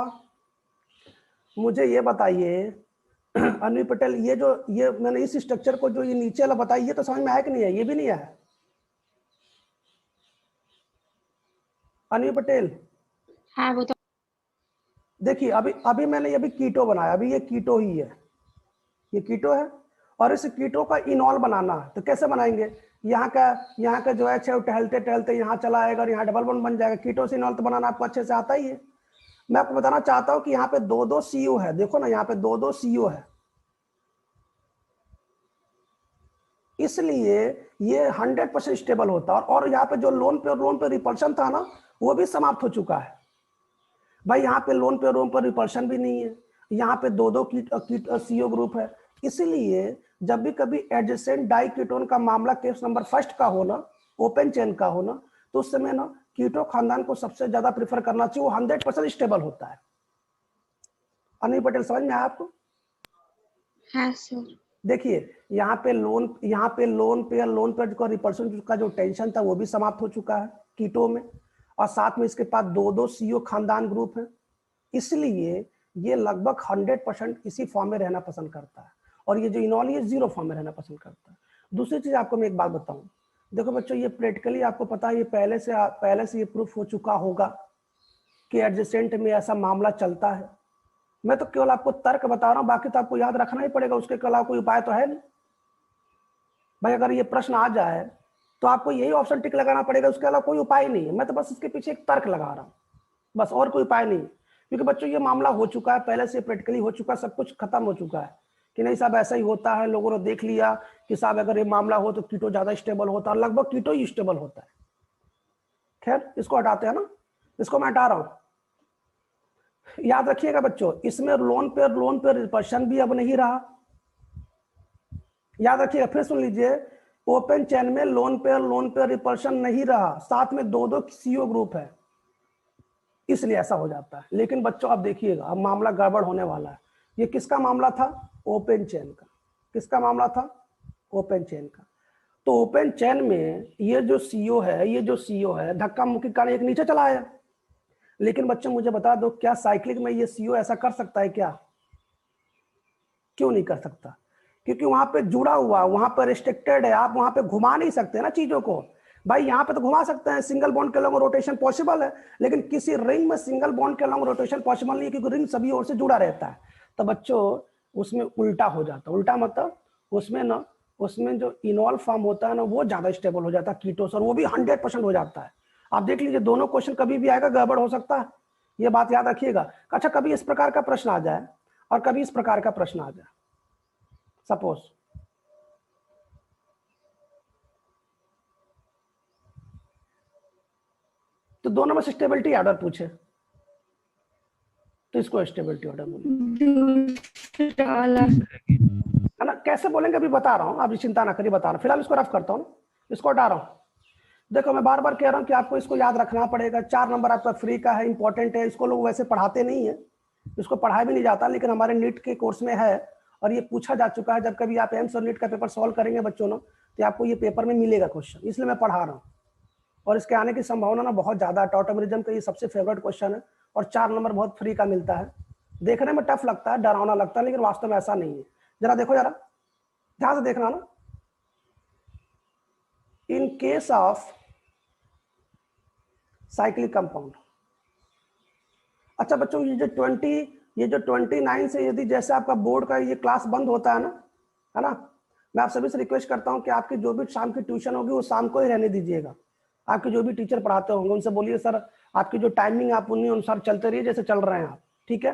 मुझे ये बताइए अनिल पटेल, ये मैंने इस स्ट्रक्चर को जो ये नीचे वाला बताइए, ये तो समझ में आया कि नहीं है? ये भी नहीं आया अनिल पटेल? हाँ वो तो देखिए अभी मैंने ये भी कीटो बनाया, अभी ये कीटो ही है, ये कीटो है और इस कीटो का इनॉल बनाना है। तो कैसे बनाएंगे? यहाँ का जो है टहलते टहलते यहाँ चला आएगा और यहाँ डबल बॉन्ड बन जाएगा। कीटो से इनॉल तो बनाना आपको अच्छे से आता ही है। मैं आपको बताना चाहता हूँ कि यहाँ पे दो दो सीयू है, देखो ना यहाँ पे दो दो सीयू है, इसलिए ये 100% स्टेबल होता है। और यहाँ पे जो लोन पे रिपल्शन था ना, वो भी समाप्त हो चुका है भाई। यहाँ पे लोन पे रिपल्शन भी नहीं है, यहाँ पे दो दो सीओ ग्रुप है। इसलिए जब भी कभी एडजेसेंट डाई कीटोन का मामला केस नंबर फर्स्ट का हो ना, ओपन चेन का हो ना, तो उस समय ना कीटो खानदान को सबसे ज्यादा प्रेफर करना चाहिए, वो 100% स्टेबल होता है। अनिल पटेल समझ में आया आपको? हाँ सर। देखिए यहाँ पे लोन पे का रिपल्शन का जो टेंशन था वो भी समाप्त हो चुका है कीटो में, और साथ में इसके पास दो दो सीओ खानदान ग्रुप है। इसलिए ये लगभग 100% इसी फॉर्म में रहना पसंद करता है, और ये जो इनॉल ये 0 फॉर्म में रहना पसंद करता है। दूसरी चीज आपको मैं एक बात बताऊं, देखो बच्चों, ये प्रैक्टिकली आपको पता है, ये पहले से ये प्रूफ हो चुका होगा कि एडजेसेंट में ऐसा मामला चलता है। मैं तो केवल आपको तर्क बता रहा हूं, बाकी तो आपको याद रखना ही पड़ेगा, उसके अलावा कोई उपाय तो है नहीं भाई। अगर ये प्रश्न आ जाए तो आपको यही ऑप्शन टिक लगाना पड़ेगा, उसके अलावा कोई उपाय नहीं है। मैं तो बस इसके पीछे एक तर्क लगा रहा हूं, बस, और कोई उपाय नहीं। क्योंकि बच्चों ये मामला हो चुका है, पहले से प्रैक्टिकली हो चुका है, सब कुछ खत्म हो चुका है कि नहीं साहब ऐसा ही होता है। लोगों ने देख लिया कि साहब अगर ये मामला हो तो कीटो ज्यादा स्टेबल होता है, लगभग कीटो ही स्टेबल होता है। खैर इसको हटाते हैं ना, इसको मैं हटा रहा हूं। याद रखिएगा बच्चों, इसमें लोन पे रिपल्शन भी अब नहीं रहा। याद रखिएगा, फिर सुन लीजिए, ओपन चेन में लोन पे रिपल्शन नहीं रहा, साथ में दो दो सीओ ग्रुप है, इसलिए ऐसा हो जाता है। लेकिन बच्चों अब देखिएगा, अब मामला गड़बड़ होने वाला है। ये किसका मामला था? ओपन चेन का। किसका मामला था? ओपन चेन का। तो ओपन चेन में ये जो सीओ है धक्का मुक्की कारण एक नीचे चला आया। लेकिन बच्चों मुझे बता दो, क्या साइक्लिक में ये सीओ ऐसा कर सकता है क्या? क्यों नहीं कर सकता? क्योंकि वहां पे जुड़ा हुआ, वहां पर रिस्ट्रिक्टेड है, आप वहां पे घुमा नहीं सकते ना चीजों को। भाई यहाँ पे तो घुमा सकते हैं, सिंगल बॉन्ड के अलॉन्ग रोटेशन पॉसिबल है, लेकिन किसी रिंग में सिंगल बॉन्ड के अलॉन्ग रोटेशन पॉसिबल नहीं है, क्योंकि रिंग सभी ओर से जुड़ा रहता है। तो बच्चों उसमें उल्टा हो जाता है। उल्टा मतलब उसमें जो इनॉल फॉर्म होता है ना, वो ज्यादा स्टेबल हो जाता है कीटोस, और वो भी 100% हो जाता है। आप देख लीजिए, दोनों क्वेश्चन कभी भी आएगा, गड़बड़ हो सकता है, ये बात याद रखिएगा। अच्छा, कभी इस प्रकार का प्रश्न आ जाए और कभी इस प्रकार का प्रश्न आ जाए, सपोज तो दोनों में से स्टेबिलिटी ऑर्डर पूछे, तो इसको स्टेबिलिटी ऑर्डर बोले, है ना? कैसे बोलेंगे अभी बता रहा हूं, आप चिंता ना करिए, बता रहा हूं। फिलहाल इसको रफ करता हूं, इसको हटा रहा हूं। देखो मैं बार बार कह रहा हूं कि आपको इसको याद रखना पड़ेगा। 4 नंबर आपका फ्री का है, इंपॉर्टेंट है। इसको लोग वैसे पढ़ाते नहीं है, इसको पढ़ाया भी नहीं जाता, लेकिन हमारे नीट के कोर्स में है और ये पूछा जा चुका है। जब कभी आप एम्स और नीट का पेपर सॉल्व करेंगे बच्चों ने, तो आपको ये पेपर में मिलेगा क्वेश्चन, इसलिए मैं पढ़ा रहा हूँ। और इसके आने की संभावना ना बहुत ज्यादा है। टॉटोमेरिज्म का ये सबसे फेवरेट क्वेश्चन है और 4 नंबर बहुत फ्री का मिलता है। देखने में टफ लगता है, डरावना लगता है, लेकिन वास्तव में ऐसा नहीं है। जरा देखो, जरा ध्यान से देखना ना। In case of cyclic compound, अच्छा बच्चों, ये जो ये जो 29 से यदि जैसे आपका बोर्ड का ये क्लास बंद होता है ना, मैं आप सभी से रिक्वेस्ट करता हूँ कि आपकी जो भी शाम की ट्यूशन होगी वो शाम को ही रहने दीजिएगा। आपके जो भी टीचर पढ़ाते होंगे उनसे बोलिए सर आपकी जो टाइमिंग आप उन्हीं अनुसार चलते रहिए जैसे चल रहे हैं आप, ठीक है।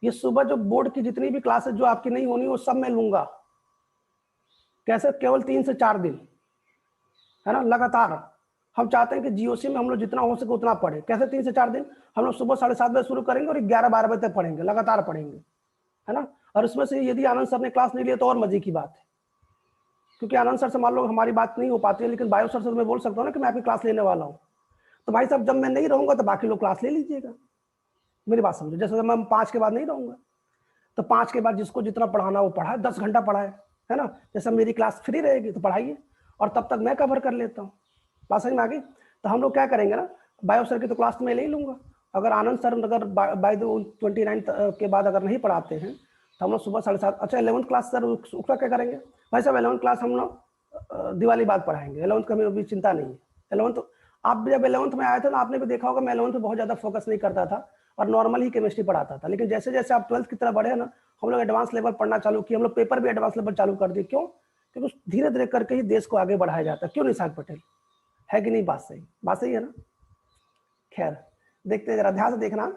ये सुबह जो बोर्ड की जितनी भी क्लासेस जो आपकी नहीं होनी वो सब मैं लूंगा। कैसे? केवल 3 से 4 दिन, है ना, लगातार। हम चाहते हैं कि जीओसी में हम लोग जितना हो सके उतना पढ़े। कैसे 3 से 4 दिन? हम लोग सुबह 7:30 बजे शुरू करेंगे और 11-12 बजे तक पढ़ेंगे, लगातार पढ़ेंगे, है ना। और उसमें से यदि आनंद सर ने क्लास नहीं लिया तो और मजे की बात है, क्योंकि आनंद सर से मान लो हमारी बात नहीं हो पाती है, लेकिन बायो सर से मैं बोल सकता हूँ ना कि मैं आपकी क्लास लेने वाला हूँ। तो भाई साहब जब मैं नहीं रहूंगा तो बाकी लोग क्लास ले लीजिएगा, मेरी बात समझो। जैसे मैं 5 के बाद नहीं रहूंगा तो 5 के बाद जिसको जितना पढ़ाना वो पढ़ाए, 10 घंटा पढ़ाए, है ना। जैसे मेरी क्लास फ्री रहेगी तो पढ़ाइए और तब तक मैं कवर कर लेता हूँ। बात समझ में आ गई? तो हम लोग क्या करेंगे ना, बायो सर की तो क्लास मैं ले ही लूंगा। अगर आनंद सर अगर बाय द 29 के बाद अगर नहीं पढ़ाते हैं तो हम लोग सुबह 7:30। अच्छा 11th क्लास सर उसका क्या करेंगे? भाई साहब 11th क्लास हम लोग दिवाली बाद पढ़ाएंगे। 11th का भी चिंता नहीं है। 11th आप जब 11th में आए थे ना, आपने भी देखा होगा मैं 11th में बहुत ज़्यादा फोकस नहीं करता था और नॉर्मल ही केमिस्ट्री पढ़ाता था। लेकिन जैसे जैसे आप 12th की तरफ बढ़े ना, हम लोग एडवांस लेवल पढ़ना चालू किए। हम लोग पेपर भी एडवांस लेवल चालू कर दिए। क्यों? क्योंकि धीरे धीरे करके ही देश को आगे बढ़ाया जाता है। क्यों निशांत पटेल? है कि नहीं? बात सही, बात सही है ना। खैर देखते हैं, जरा ध्यान से देखना।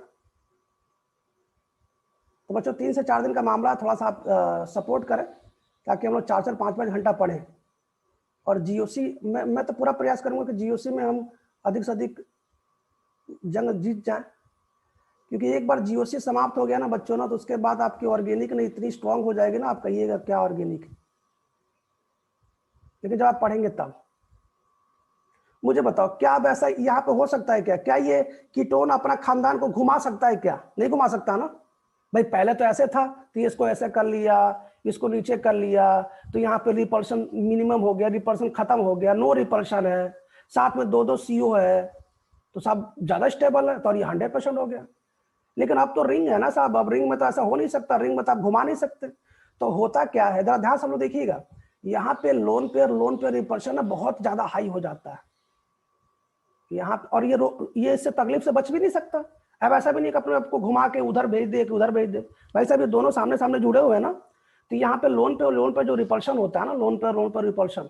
तो बच्चों 3 से 4 दिन का मामला, थोड़ा सा आप सपोर्ट करें ताकि हम लोग 4-4, 5-5 घंटा पढ़ें। और जीओसी मैं तो पूरा प्रयास करूंगा कि जीओसी में हम अधिक से अधिक जंग जीत जाएं, क्योंकि एक बार जीओसी समाप्त हो गया ना बच्चों ना, तो उसके बाद आपकी ऑर्गेनिक ने इतनी स्ट्रांग हो जाएगी ना, आप कहिएगा क्या ऑर्गेनिक। लेकिन जब आप पढ़ेंगे तब मुझे बताओ, क्या अब ऐसा यहाँ पे हो सकता है क्या ये कीटोन अपना खानदान को घुमा सकता है क्या? नहीं घुमा सकता ना भाई। पहले तो ऐसे था तो इसको ऐसे कर लिया, इसको नीचे कर लिया, तो यहाँ पे रिपल्शन मिनिमम हो गया, रिपल्शन खत्म हो गया, नो रिपल्शन है, साथ में 2-2 CO है, तो सब ज्यादा स्टेबल है, तो ये 100% हो गया। लेकिन अब तो रिंग है ना साहब, अब रिंग में तो ऐसा हो नहीं सकता, रिंग में तो आप घुमा नहीं सकते। तो होता क्या है, जरा ध्यान से लोग देखिएगा, यहाँ पे लोन पे रिपल्शन बहुत ज्यादा हाई हो जाता है यहाँ, और ये इससे तकलीफ से बच भी नहीं सकता। अब ऐसा भी नहीं कि अपने आपको घुमा के उधर भेज दे कि उधर भेज दे। भाई साहब ये दोनों सामने सामने जुड़े हुए हैं ना, तो यहाँ पे लोन पे जो रिपल्शन होता है ना, लोन पर रिपल्शन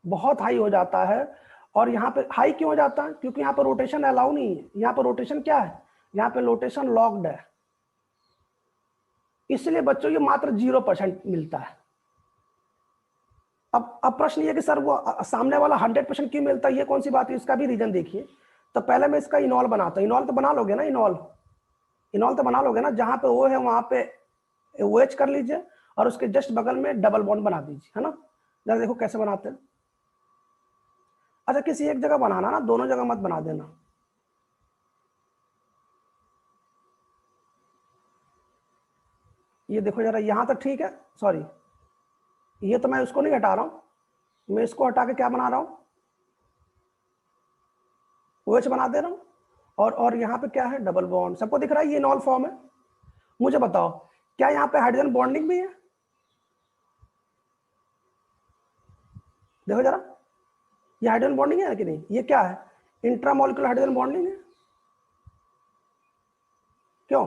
बहुत हाई हो जाता है। और यहाँ पे हाई क्यों हो जाता है? क्योंकि यहाँ पर रोटेशन अलाउ नहीं है। यहाँ पर रोटेशन क्या है? यहाँ पे रोटेशन लॉक्ड है, इसलिए बच्चों ये मात्र 0% मिलता है। अब प्रश्न ये कि सर वो सामने वाला 100% क्यों मिलता है, ये कौन सी बात है? इसका भी रीजन देखिए। तो पहले मैं इसका इनॉल बनाता हूँ। इनॉल तो बना लोगे ना, इनॉल तो बना लोगे ना। जहां पे O है वहां पे OH कर लीजिए और उसके जस्ट बगल में डबल बॉन्ड बना दीजिए, है ना। जरा देखो कैसे बनाते हैं। अच्छा किसी एक जगह बनाना ना, दोनों जगह मत बना देना। ये देखो जरा, यहां तक ठीक है। सॉरी, ये तो मैं उसको नहीं हटा रहा हूं, मैं इसको हटा के क्या बना रहा हूं, OH बना दे रहा हूं। और यहाँ पे क्या है? Double bond. सबको दिख रहा है ये इनॉल फॉर्म है। मुझे बताओ क्या यहाँ पे हाइड्रोजन बॉन्डिंग भी है? देखो जरा, ये हाइड्रोजन बॉन्डिंग है कि नहीं? ये क्या है? इंट्रामोलिकुलर हाइड्रोजन बॉन्डिंग है। क्यों?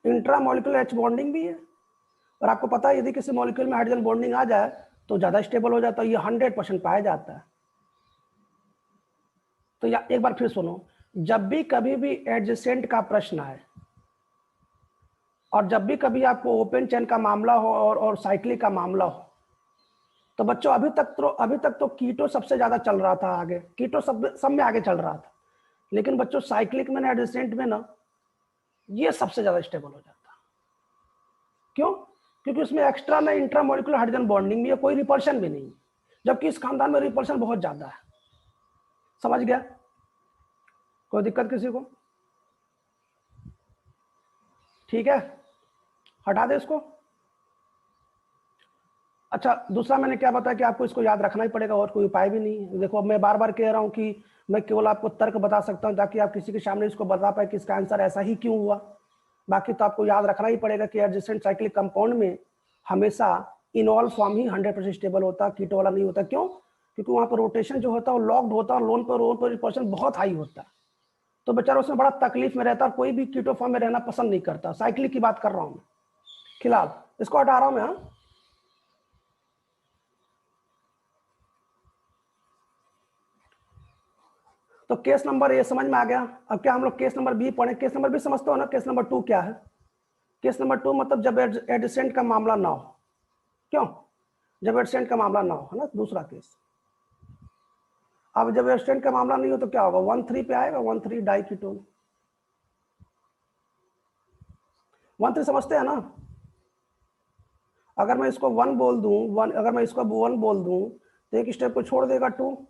इंट्रामोलिकुलर H बॉन्डिंग भी है। और आपको पता है यदि किसी मॉलिक्यूल में हाइड्रोजन बॉन्डिंग आ जाए तो ज्यादा स्टेबल हो जाता है। ये 100% पाया जाता है। तो या एक बार फिर सुनो, जब भी कभी भी एडजेसेंट का प्रश्न आए और जब भी कभी आपको ओपन चेन का मामला हो और साइक्लिक का मामला हो, तो बच्चों अभी तक तो कीटो सबसे ज्यादा चल रहा था आगे, कीटो सब में आगे चल रहा था। लेकिन बच्चों साइक्लिक में ना, एडजेसेंट में ना, ये सबसे ज्यादा स्टेबल हो जाता। क्यों? क्योंकि उसमें एक्स्ट्रा में इंट्रामोलिकुलर हाइड्रोजन बॉन्डिंग भी है, कोई रिपल्शन भी नहीं, जबकि इस खानदान में रिपल्शन बहुत ज्यादा है। समझ गया? कोई दिक्कत किसी को? ठीक है, हटा दे इसको। अच्छा दूसरा मैंने क्या बताया कि आपको इसको याद रखना ही पड़ेगा, और कोई उपाय भी नहीं है। देखो अब मैं बार बार कह रहा हूं कि मैं केवल आपको तर्क बता सकता हूं ताकि आप किसी के सामने इसको बता पाए कि इसका आंसर ऐसा ही क्यों हुआ। बाकी तो आपको याद रखना ही पड़ेगा कि एडजेसेंट साइक्लिक कंपाउंड में हमेशा इनॉल फॉर्म ही 100% स्टेबल होता है, कीटो वाला नहीं होता। क्यों? क्योंकि वहां पर रोटेशन जो होता है वो लॉक्ड होता है और लोन पर रिपल्शन बहुत हाई होता है। तो बेचारा उसमें बड़ा तकलीफ में रहता है, कोई भी कीटो फॉर्म में रहना पसंद नहीं करता। साइक्लिक की बात कर रहा हूं मैं फिलहाल, इसको हटा रहा हूं मैं। हाँ, तो केस नंबर ए समझ में आ गया। अब क्या हम लोग केस नंबर बी पढ़े? केस नंबर बी समझते हो ना? केस नंबर 2 क्या है? केस नंबर 2 मतलब जब एडजेसेंट का मामला ना हो। क्यों? जब एडजेसेंट का मामला ना हो, है ना, दूसरा केस। अब जब एडजेसेंट का मामला नहीं हो तो क्या होगा? 1,3 पे आएगा, 1,3 डाइकीटोन। 1,3 समझते हैं ना? अगर मैं इसको 1 बोल दूं, अगर मैं इसको 1 बोल दूं तो एक स्टेप को छोड़ देगा 2,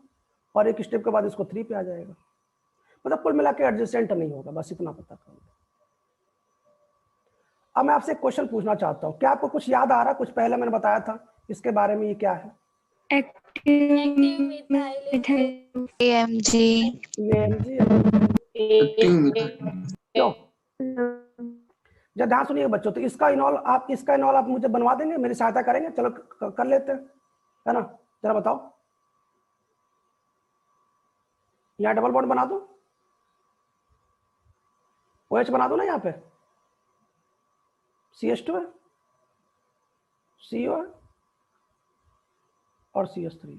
और एक स्टेप के बाद इसको 3 पे आ जाएगा। मतलब कुल मिला के एडजेसेंट नहीं होगा, बस इतना पता करो। अब मैं आपसे एक क्वेश्चन पूछना चाहता हूँ, क्या आपको कुछ याद आ रहा? कुछ पहले मैंने बताया था इसके बारे में, ये क्या है? AMG। AMG। क्यों? जब ध्यान सुनिए बच्चों, तो इसका इनॉल आप मुझे बनवा देंगे, मेरी सहायता करेंगे? चलो कर लेते हैं, है ना? जरा बताओ, यहाँ डबल बॉन्ड बना दो, OH बना दो ना यहाँ पे, CH2 है, CO है और CH3।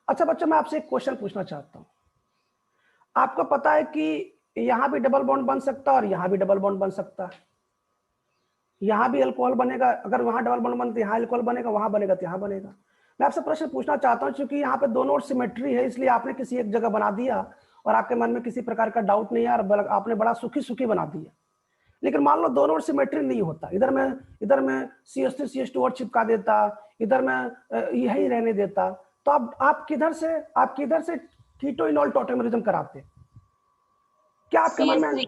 अच्छा बच्चों, मैं आपसे एक क्वेश्चन पूछना चाहता हूँ। आपको पता है कि यहाँ भी डबल बॉन्ड बन सकता है और यहाँ भी डबल बॉन्ड बन सकता है। यहाँ भी अल्कोहल बनेगा, अगर वहाँ डबल बॉन्ड बनता है यहाँ अल्कोहल बनेगा, वहाँ बनेगा तो यहाँ बनेगा। मैं आपसे प्रश्न पूछना चाहता हूँ, क्योंकि यहाँ पे दोनों ओर सिमेट्री है, इसलिए आपने किसी एक जगह बना दिया और आपके मन में किसी प्रकार का डाउट नहीं है, और आपने बड़ा सुखी बना दिया। लेकिन मान लो दोनों ओर सिमेट्री नहीं होता, इधर में CH3 CH2 और चिपका देता, इधर में यही रहने देता, तो आप किधर से कीटो इनॉल टोटेमरिज्म कराते? क्या आपके मन में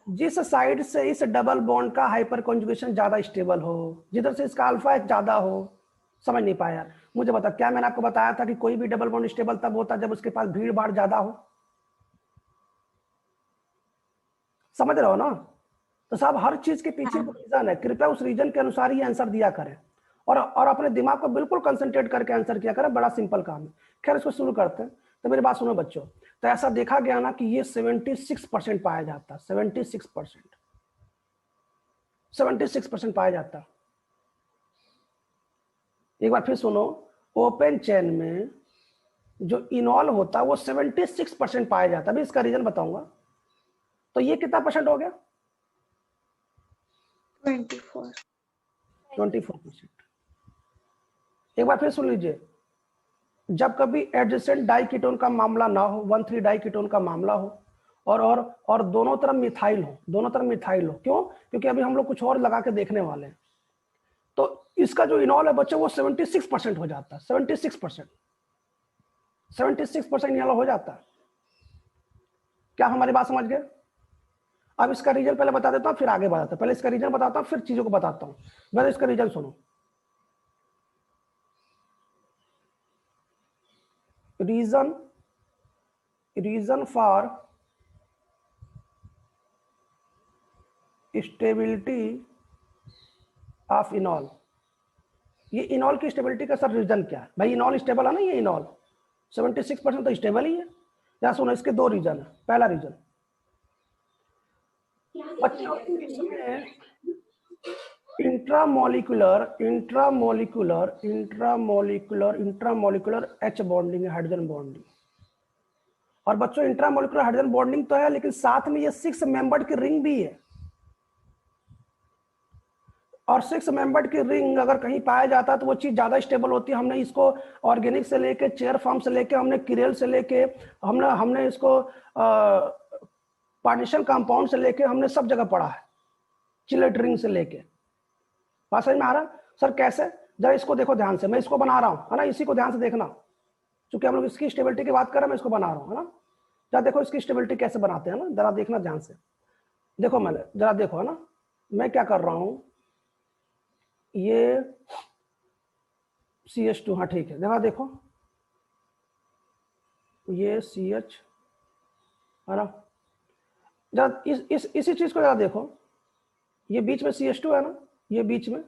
जिस साइड से इस डबल बॉन्ड का हाइपर कॉन्जुगेशन ज्यादा स्टेबल हो, जिधर से इसका अल्फा ज्यादा हो? समझ नहीं पाया यार, मुझे बता। क्या मैंने आपको बताया था कि कोई भी डबल बॉन्ड स्टेबल तब होता जब उसके पास भीड़ भाड़ ज्यादा हो? समझ रहे हो ना? तो साहब हर चीज के पीछे एक रीजन है, कृपया उस रीजन के अनुसार ही आंसर दिया करें, और अपने दिमाग को बिल्कुल कंसंट्रेट करके आंसर किया करें। बड़ा सिंपल काम है। खैर, इसको शुरू करते हैं। तो मेरी बात सुनो बच्चों, तो ऐसा देखा गया ना कि ये 76% पाया जाता, 76% पाया जाता। एक बार फिर सुनो, ओपन चेन में जो इनॉल होता है वो 76% पाया जाता है। अभी इसका रीजन बताऊंगा। तो ये कितना परसेंट हो गया? 24%। एक बार फिर सुन लीजिए, जब कभी एडजेसेंट डाइकीटोन का मामला ना हो, 1,3 डाइकीटोन का मामला हो, और दोनों तरफ मिथाइल हो, क्यों? क्योंकि अभी हम लोग कुछ और लगा के देखने वाले हैं। तो इसका जो इनॉल है बच्चों वो 76% हो जाता है। 76% इनॉल हो जाता है। क्या हमारी बात समझ गए? अब इसका रीजन पहले बता देता हूँ, फिर आगे बढ़ाता हूँ। पहले इसका रीजन बताता हूँ, फिर चीजों को बताता हूँ। पहले इसका रीजन सुनो। Reason for stability of enol. ये इनॉल की स्टेबिलिटी का सर रीजन क्या है? भाई इनॉल स्टेबल है ना, ये इनॉल 76% तो स्टेबल ही है। या सुनो, इसके दो रीजन है। पहला रीजन, बच्चों इसमें इंट्रामोलिकुलर H बॉन्डिंग है, हाइड्रोजन बॉन्डिंग। और बच्चों इंट्रामोलिकुलर हाइड्रोजन बॉन्डिंग तो है, लेकिन साथ में ये 6 मेंबर्ड की रिंग भी है। और 6 मेंबर्ड की रिंग अगर कहीं पाया जाता है तो वो चीज ज्यादा स्टेबल होती है। हमने इसको ऑर्गेनिक से लेके, चेयर फॉर्म से लेके, हमने किरेल से लेके, हमने इसको पार्टीशन कंपाउंड से लेके, हमने सब जगह पढ़ा है, चिलेट रिंग से लेके। बात समझ में आ रहा? सर कैसे? जरा इसको देखो ध्यान से, मैं इसको बना रहा हूँ, है ना? इसी को ध्यान से देखना, क्योंकि हम लोग इसकी स्टेबिलिटी की बात कर रहे हैं, मैं इसको बना रहा हूँ, है ना? जरा देखो इसकी स्टेबिलिटी कैसे बनाते हैं ना, जरा देखना ध्यान से। देखो, मैंने जरा देखो, है ना, मैं क्या कर रहा हूँ, ये CH2, हाँ ठीक है, जरा देखो, ये CH, है ना? जरा इसी चीज को जरा देखो, ये बीच में CH2 है ना, ये बीच में,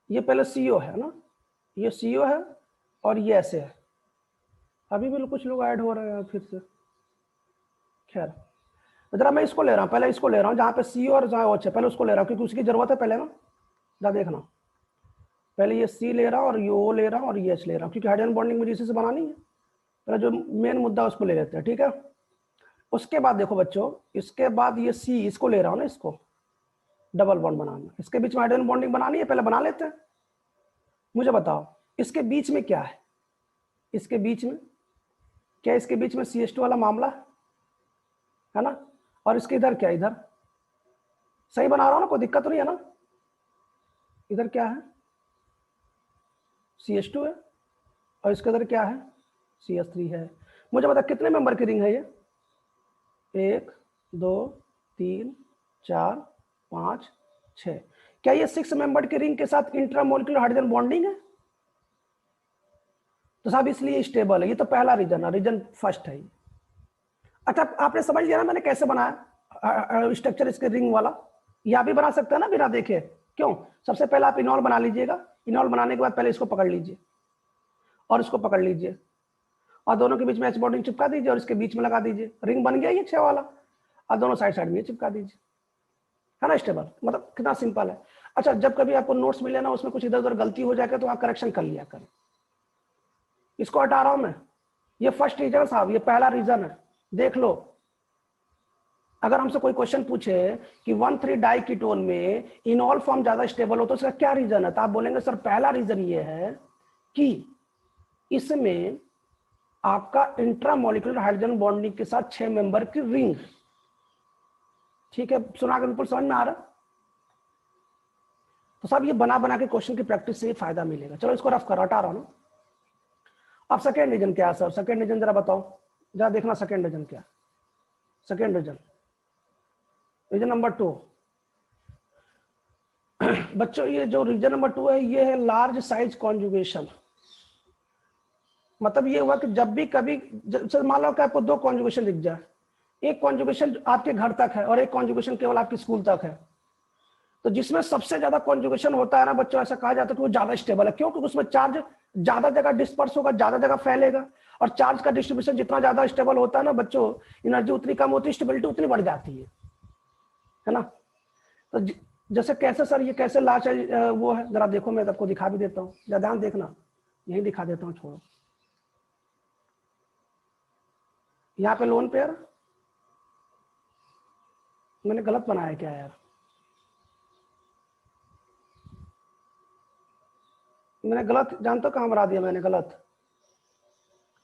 ये पहले CO है ना, ये CO है, और ये ऐसे है। अभी भी कुछ लोग ऐड हो रहे हैं फिर से। खैर जरा मैं इसको ले रहा हूँ, पहले इसको ले रहा हूँ जहाँ पे सी और जहाँ OH है, पहले उसको ले रहा हूँ क्योंकि उसकी जरूरत है पहले ना। जरा देखना, पहले ये सी ले रहा हूँ और ये O ले रहा हूँ और ये H ले रहा हूँ, क्योंकि हाइड्रोजन बॉन्डिंग मुझे इसी से बनानी है। पहले जो मेन मुद्दा उसको ले लेते हैं, ठीक है। उसके बाद देखो बच्चों, इसके बाद ये सी इसको ले रहा हूँ ना, इसको डबल बॉन्ड बनाना, इसके बीच में हाइड्रोजन बॉन्डिंग बनानी है, पहले बना लेते हैं। मुझे बताओ इसके बीच में क्या है, इसके बीच में क्या, इसके बीच में CH2 वाला मामला है ना, और इसके इधर क्या, इधर सही बना रहा हूँ ना, कोई दिक्कत तो नहीं है ना। इधर क्या है, CH2 है और इसके इधर क्या है, CH3 है। मुझे बता कितने मेंबर की रिंग है ये, 1 2 3 4 5 6। क्या ये 6 मेंबर की रिंग के साथ इंट्रामोलिकुलर हाइड्रोजन बॉन्डिंग है? तो साहब इसलिए स्टेबल है। ये तो पहला रीजन है, रीजन फर्स्ट है। अच्छा आपने समझ लिया ना मैंने कैसे बनाया स्ट्रक्चर इसके रिंग वाला। या भी बना सकते हैं ना बिना देखे, क्यों? सबसे पहले आप इनॉल बना लीजिएगा, इनॉल बनाने के बाद पहले इसको पकड़ लीजिए और इसको पकड़ लीजिए और दोनों के बीच में H बॉन्डिंग चिपका दीजिए और इसके बीच में लगा दीजिए, रिंग बन गया ये 6 वाला। और दोनों साइड साइड में चिपका दीजिए, है ना स्टेबल। मतलब कितना सिंपल है। अच्छा जब कभी आपको नोट्स मिले ना, उसमें कुछ इधर उधर गलती हो जाएगा तो आप करेक्शन कर लिया करें। इसको हटा रहा हूं मैं, ये फर्स्ट रीजन साहब, ये पहला रीजन है, देख लो। अगर हमसे कोई क्वेश्चन पूछे कि 1,3 डाइकीटोन में इनॉल फॉर्म ज्यादा स्टेबल हो तो उसका क्या रीजन है, तो आप बोलेंगे सर पहला रीजन ये है कि इसमें आपका इंट्रामोलिकुलर हाइड्रोजन बॉन्डिंग के साथ 6 मेंबर की रिंग। ठीक है, सुना के बिल्कुल समझ में आ रहा। तो साहब ये बना बना के क्वेश्चन की प्रैक्टिस से ही फायदा मिलेगा। चलो इसको रफ कर हटा रहा हूं। अब सेकेंड रीजन क्या है सर, सेकेंड रीजन जरा बताओ, जरा देखना सेकेंड रीजन क्या। सेकेंड रीजन, रीजन नंबर 2 बच्चों, ये जो रीजन नंबर 2 है ये है लार्ज साइज कॉन्जुगेशन। मतलब ये हुआ कि जब भी कभी मान लो कि आपको 2 कॉन्जुगेशन दिख जाए, एक कॉन्जुगेशन आपके घर तक है और एक कॉन्जुगेशन केवल आपके स्कूल तक है, तो जिसमें सबसे ज्यादा कॉन्जुगेशन होता है ना बच्चों, ऐसा कहा जाता है कि वो ज्यादा स्टेबल है। क्यों? क्योंकि उसमें चार्ज ज्यादा जगह डिस्पर्स होगा, ज्यादा जगह फैलेगा, और चार्ज का डिस्ट्रीब्यूशन जितना ज्यादा स्टेबल होता है ना बच्चों, एनर्जी उतनी कम होती है, स्टेबिलिटी उतनी बढ़ जाती है ना। तो जैसे कैसे सर, ये कैसे लार्ज वो है, जरा देखो मैं आपको दिखा भी देता हूँ, जरा ध्यान देखना, यही दिखा देता हूँ, छोड़ो। यहाँ पे लोन पेयर मैंने गलत बनाया क्या यार, मैंने गलत, जानते हो कहाँ बना दिया मैंने गलत,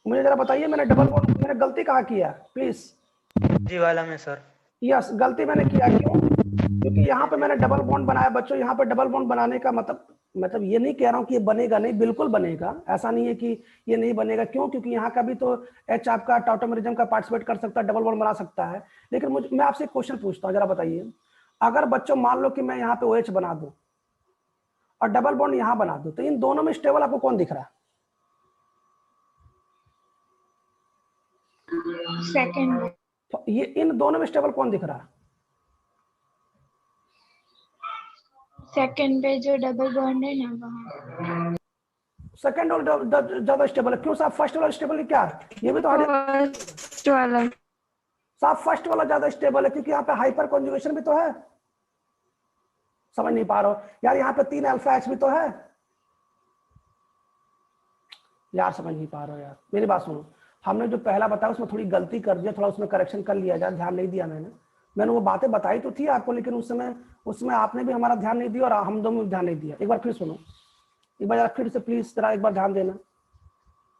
मुझे जरा बताइए मैंने डबल बॉन्ड, मैंने गलती कहाँ किया प्लीज। जी वाला में सर। यस, गलती मैंने किया, क्यों? क्योंकि यहाँ पे मैंने डबल बॉन्ड बनाया बच्चों। यहाँ पे डबल बॉन्ड बनाने का मतलब ये नहीं कह रहा हूँ कि ये बनेगा नहीं, बिल्कुल बनेगा, ऐसा नहीं है कि ये नहीं बनेगा। क्यों? क्योंकि यहाँ का भी तो H आपका टॉटोमेरिज्म का पार्टिसिपेट कर सकता है, डबल बॉन्ड बना सकता है। लेकिन मैं आपसे एक क्वेश्चन पूछता हूँ, जरा बताइए, अगर बच्चों मान लो कि मैं यहाँ पे OH बना दूं और डबल बॉन्ड यहाँ बना दूं, तो इन दोनों में स्टेबल आपको कौन दिख रहा है? सेकंड। ये इन दोनों में स्टेबल कौन दिख रहा है? सेकंड पे जो डबल बॉन्ड है ना वहाँ। सेकंड और ज्यादा स्टेबल है। क्यों साहब? फर्स्ट वाला स्टेबल है क्या? ये भी तो फर्स्ट वाला साहब फर्स्ट वाला ज्यादा स्टेबल है, क्योंकि यहाँ पे हाइपर कॉन्जुगेशन भी तो है। समझ नहीं पा रहा हो यार, यहाँ पे 3 अल्फा H भी तो है यार, समझ नहीं पा रहा हो यार, मेरी बात सुनो। हमने जो पहला बताया उसमें थोड़ी गलती कर दिया, थोड़ा उसमें करेक्शन कर लिया जाए, ध्यान नहीं दिया मैंने वो बातें बताई तो थी आपको, लेकिन उस समय उसमें आपने भी हमारा ध्यान नहीं दिया और हम दोनों भी ध्यान नहीं दिया। एक बार फिर सुनो, एक बार फिर से प्लीज जरा एक बार ध्यान देना,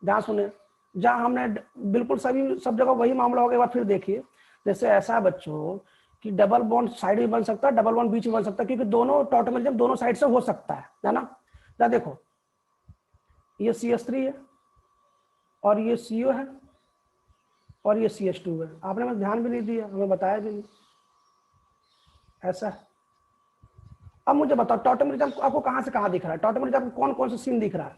ध्यान सुने। जहाँ हमने बिल्कुल सब जगह वही मामला होगा, एक बार फिर देखिए। जैसे ऐसा है बच्चों कि डबल बॉन्ड साइड भी बन सकता है, डबल बॉन्ड बीच में बन सकता है, क्योंकि दोनों टॉटोमेरिज्म दोनों साइड से हो सकता है ना। या देखो ये CH3 है और ये CO है और ये CH2 है। आपने बस ध्यान भी नहीं दिया, हमें बताया भी नहीं, ऐसा है। अब मुझे बताओ टॉटोमेरिज्म आपको कहाँ से कहाँ दिख रहा है? टॉटोमेरिज्म कौन कौन सा सीन दिख रहा है?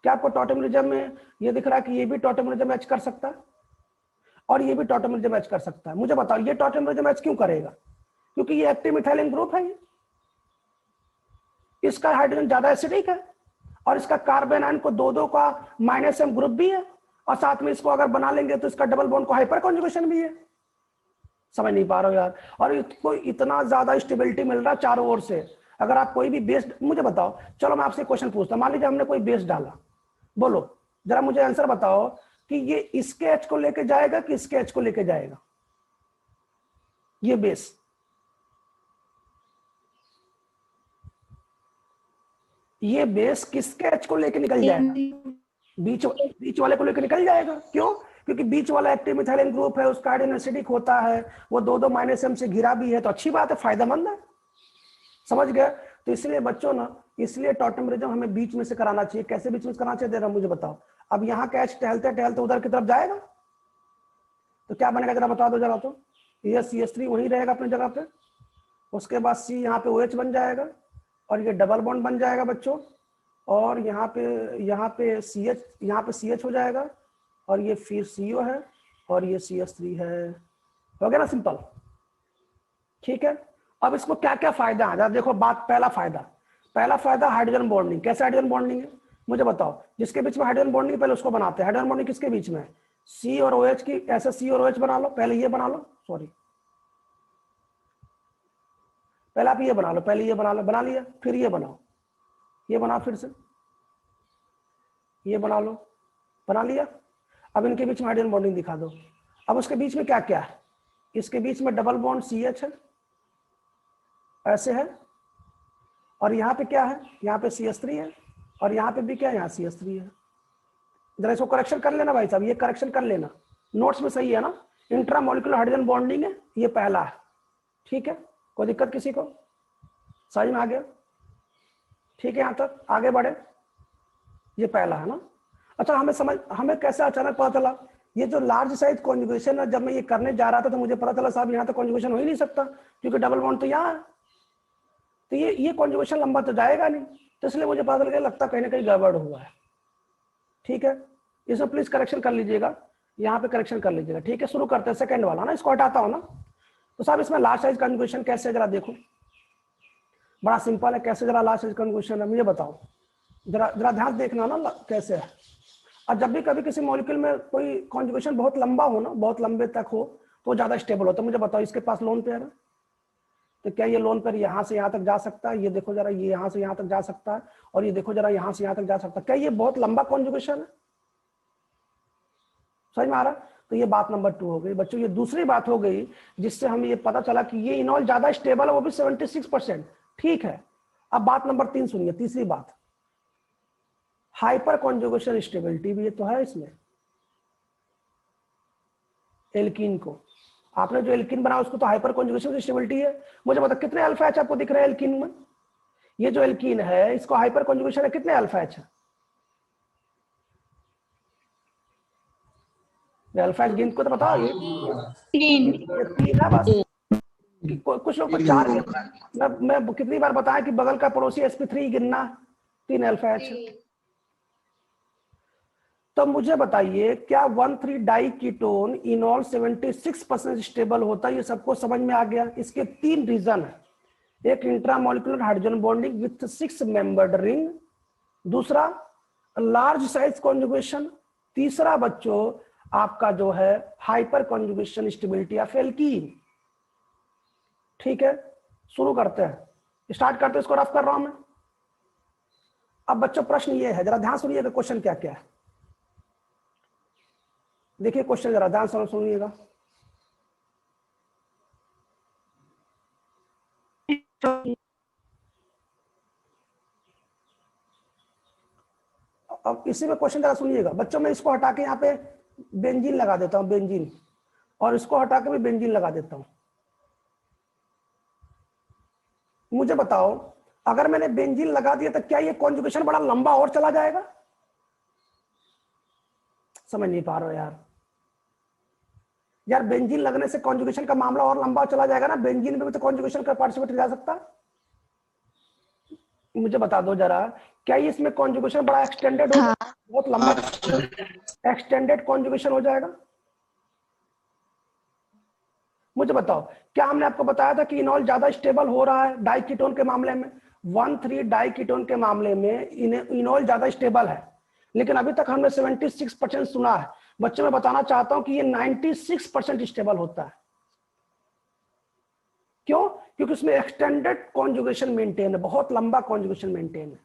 क्या आपको टॉटोमेरिज्म में ये दिख रहा है कि ये भी टॉटोमेरिज्म H कर सकता है और ये भी टॉटोमेरिज्म H कर सकता है? मुझे बताओ ये टॉटोमेरिज्म H क्यों करेगा? क्योंकि ये एक्टिव मिथाइलिन ग्रुप है, इसका हाइड्रोजन ज्यादा एसिडिक है और इसका कार्बन आयन को 2-2 का -M ग्रुप भी है, और साथ में इसको अगर बना लेंगे तो इसका डबल बॉन्ड को हाइपर कॉन्जुगेशन भी है। समझ नहीं पा रहे हो यार। और इसको इतना ज्यादा स्टेबिलिटी मिल रहा है चारों ओर से। अगर आप कोई भी बेस, मुझे बताओ, चलो मैं आपसे क्वेश्चन पूछता हूँ, मान लीजिए हमने कोई बेस डाला, बोलो जरा मुझे आंसर बताओ कि ये इसके एच को लेके जाएगा कि इसके एच को लेके जाएगा, ये बेस। ये बेस किसके एच को लेके निकल जाएगा? बीच वाले को लेकर निकल जाएगा। क्यों? क्योंकि बीच वाला एक्टिव मिथाइलिन ग्रुप है, उसका आयरन एसिडिक होता है, वो 2 -M से घिरा भी है, तो अच्छी बात है, फायदेमंद है। समझ गए? तो इसलिए बच्चों ना, इसलिए टॉटमेरिज्म हमें बीच में से कराना चाहिए। कैसे बीच में से कराना चाहिए जरा मुझे बताओ। अब यहाँ कैच टहलते टहलते उधर की तरफ जाएगा तो क्या बनेगा जरा बता दो जरा। तो ये CH3 वहीं रहेगा अपनी जगह पे, उसके बाद C यहाँ पे OH बन जाएगा और ये डबल बॉन्ड बन जाएगा बच्चों, और यहाँ पे CH हो जाएगा, और ये फिर CO है और ये CH3 है। हो गया ना सिंपल? ठीक है। अब इसको क्या क्या फायदा है जरा देखो। बात, पहला फायदा हाइड्रोजन बॉन्डिंग। कैसे हाइड्रोजन बॉन्डिंग है मुझे बताओ। जिसके बीच में हाइड्रोजन बॉन्डिंग पहले उसको बनाते हैं। हाइड्रोजन बॉन्डिंग किसके बीच में है? C और OH की। ऐसे C और OH बना लो, पहले ये बना लो, सॉरी पहले आप ये बना लो, पहले ये बना लो, बना लिया, फिर ये बनाओ, ये बनाओ, फिर से ये बना लो, बना लिया। अब इनके बीच में हाइड्रोजन बॉन्डिंग दिखा दो। अब उसके बीच में क्या क्या है? इसके बीच में डबल बॉन्ड CH है, ऐसे है, और यहाँ पे क्या है? यहाँ पे CH3 है, और यहाँ पे भी क्या है? यहाँ CH3 है। जरा इसको करेक्शन कर लेना भाई साहब, ये करेक्शन कर लेना, नोट्स में सही है ना। इंट्रामोलिकुलर हाइड्रोजन बॉन्डिंग है, ये पहला है। ठीक है, कोई दिक्कत किसी को? समझ में आ गया? ठीक है, यहाँ तक आगे बढ़े। ये पहला है ना। अच्छा, हमें कैसे अचानक पता चला? ये जो लार्ज साइज कॉन्जुगेशन है, जब मैं ये करने जा रहा था तो मुझे पता चला साहब यहाँ तो कॉन्जुगेशन हो ही नहीं सकता, क्योंकि डबल बॉन्ड तो यहाँ है, तो ये कॉन्जुगेशन लंबा तो जाएगा नहीं। तो इसलिए मुझे पता लगा, लगता कहीं ना कहीं गड़बड़ हुआ है। ठीक है, इसमें प्लीज करेक्शन कर लीजिएगा, यहाँ पे करेक्शन कर लीजिएगा। ठीक है, शुरू करते हैं सेकंड वाला ना, इसको हटाता हूँ ना। तो साहब इसमें लार्ज साइज कॉन्जुगेशन कैसे, जरा देखो, बड़ा सिंपल है। कैसे जरा लार्ज साइज कॉन्जुगेशन है मुझे बताओ, जरा ध्यान देखना ना कैसे है। और जब भी कभी किसी मॉलिक्यूल में कोई कॉन्जुगेशन बहुत लंबा हो ना, बहुत लंबे तक हो, तो ज्यादा स्टेबल होता है। मुझे बताओ, इसके पास लोन पेयर है, तो क्या ये लोन पेयर यहाँ से यहाँ तक जा सकता है? ये देखो जरा, ये यहाँ से यहाँ तक जा सकता है, और ये देखो जरा, यहाँ से यहाँ तक जा सकता है। क्या ये बहुत लंबा कॉन्जुगेशन है? समझ में आ रहा? तो ये बात नंबर 2 हो गई बच्चों। ये दूसरी बात हो गई जिससे हमें ये पता चला कि ये इनॉल ज्यादा स्टेबल है, वो भी 76%। ठीक है, अब बात नंबर 3 सुनिए, तीसरी बात, हाइपर कॉन्जुगेशन स्टेबिलिटी भी ये तो है इसमें। एल्कीन को, आपने जो एल्कीन बनाया उसको तो हाइपर कॉन्जुगेशन स्टेबिलिटी है। मुझे बताओ कितने अल्फा एच आपको दिख रहे हैं एल्कीन में? ये जो एल्कीन है इसको हाइपर कॉन्जुगेशन है, कितने अल्फा एच है? अल्फा एच गिन को तो बताओ। ये 3 है बस। कुछ लोग को 4 गिनना है। मैं कितनी बार बताया कि बगल का पड़ोसी sp3 गिनना, 3 अल्फा एच है। तो मुझे बताइए, क्या 1,3 डाई कीटोन इनॉल 76% स्टेबल होता है? ये सबको समझ में आ गया। इसके 3 रीजन है। एक, intramolecular hydrogen bonding with 6 membered ring, दूसरा लार्ज साइज कॉन्जुगेशन, तीसरा बच्चों आपका जो है hyper conjugation stability of alkene. ठीक है, शुरू करते हैं, स्टार्ट करते हैं। इसको रफ कर रहा हूं मैं। अब बच्चों प्रश्न ये है, जरा ध्यान सुनिएगा क्वेश्चन क्या क्या है। देखिए क्वेश्चन जरा ध्यान से सुनिएगा। अब इसी में क्वेश्चन जरा सुनिएगा बच्चों। मैं इसको हटा के यहाँ पे बेंजीन लगा देता हूँ, बेंजीन, और इसको हटा के भी बेंजीन लगा देता हूँ। मुझे बताओ, अगर मैंने बेंजीन लगा दिया तो क्या ये कॉन्जुगेशन बड़ा लंबा और चला जाएगा? समझ नहीं पा रहे हो यार बेंजीन लगने से कॉन्जुगेशन का मामला और लंबा चला जाएगा ना। बेंजीन में भी तो कॉन्जुगेशन का पार्टिसिपेट जा सकता है। मुझे बता दो जरा, क्या ये इसमें कॉन्जुगेशन बड़ा एक्सटेंडेड हो, बहुत लंबा एक्सटेंडेड कॉन्जुगेशन हो जाएगा? मुझे बताओ, क्या हमने आपको बताया था कि इनॉल ज्यादा स्टेबल हो रहा है डाई कीटोन के मामले में? 1,3 डाई कीटोन के मामले में इनॉल ज्यादा स्टेबल है, लेकिन अभी तक हमने 76% सुना है। बच्चों में बताना चाहता हूं कि ये 96% स्टेबल होता है। क्यों? क्योंकि उसमें एक्सटेंडेड कॉन्जुगेशन मेंटेन है, बहुत लंबा कॉन्जुगेशन मेंटेन है।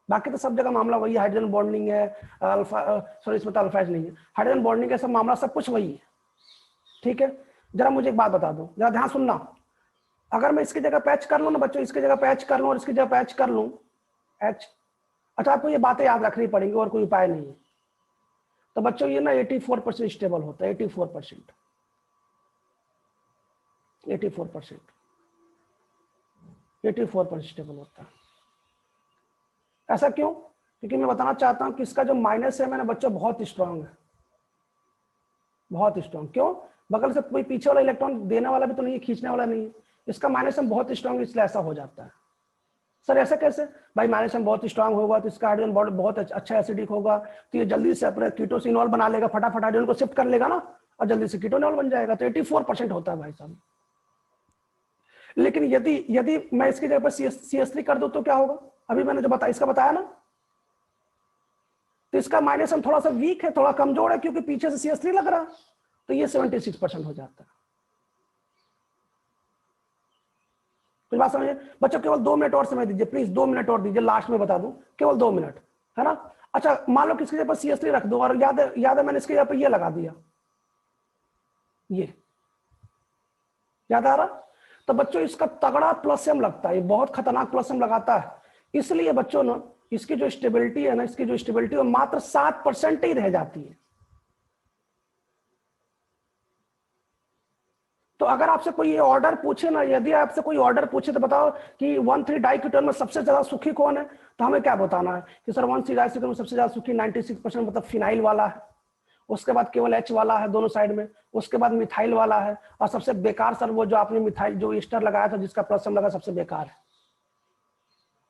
बाकी तो सब जगह मामला वही है, हाइड्रोजन बॉन्डिंग है, अल्फा सॉरी इसमें तो अल्फाज नहीं है, हाइड्रोजन बॉन्डिंग है, सब मामला सब कुछ वही है। ठीक है, जरा मुझे एक बात बता दो, जरा ध्यान सुनना। अगर मैं इसकी जगह पैच कर लूं ना बच्चों, इसकी जगह पैच कर लूं और इसकी जगह पैच कर लूं एच, अच्छा आपको ये बातें याद रखनी पड़ेंगी और कोई उपाय नहीं है। तो बच्चों ये ना 84% स्टेबल होता है, 84% 84% स्टेबल होता है। ऐसा क्यों? क्योंकि मैं बताना चाहता हूं कि इसका जो माइनस है मैंने बच्चों बहुत स्ट्रांग है, बहुत स्ट्रांग। क्यों? बगल से कोई पीछे वाला इलेक्ट्रॉन देने वाला भी तो नहीं है, खींचने वाला नहीं है, इसका माइनस में बहुत स्ट्रांग, इसलिए ऐसा हो जाता है। सर ऐसा कैसे? भाई माइनस में बहुत स्ट्रांग होगा तो इसका हाइड्रोजन बॉन्ड बहुत अच्छा एसिडिक होगा, तो ये जल्दी से अपने कीटोसिनॉल बना लेगा, फटाफट हाइड्रोजन को शिफ्ट कर लेगा ना और जल्दी से कीटोनॉल बन जाएगा। तो 84% होता है भाई साहब। लेकिन यदि मैं इसकी जगह पर CH3 कर दूं तो क्या होगा? अभी मैंने जो इसका बताया ना, तो इसका माइनस हम थोड़ा सा वीक है, थोड़ा कमजोर है, क्योंकि पीछे से CH3 लग रहा है, तो ये 76% हो जाता है। कुछ बात समझिए बच्चों, केवल 2 मिनट और समय दीजिए प्लीज, 2 मिनट और दीजिए, लास्ट में बता दूं, केवल 2 मिनट, है ना। अच्छा मान लो किसकी जगह पर CH3 रख दो और याद है मैंने इसकी जगह पर ये लगा दिया, ये याद आ रहा? तो बच्चों इसका तगड़ा प्लसम लगता है, ये बहुत खतरनाक प्लसम लगाता है। इसलिए बच्चों ना इसकी जो स्टेबिलिटी है ना, इसकी जो स्टेबिलिटी है मात्र 7% ही रह जाती है। तो अगर आपसे कोई ये ऑर्डर पूछे ना, यदि आपसे कोई ऑर्डर पूछे तो बताओ कि 1,3 डाइकीटोन में सबसे ज्यादा सुखी कौन है, तो हमें क्या बताना है कि सर 1,3 डाइकीटोन में सबसे ज्यादा सुखी 96% मतलब फिनाइल वाला है, उसके बाद केवल H वाला है दोनों साइड में, उसके बाद मिथाइल वाला है, और सबसे बेकार सर वो जो आपने मिथाइल जो ईस्टर लगाया था जिसका प्लसम लगा सबसे बेकार है।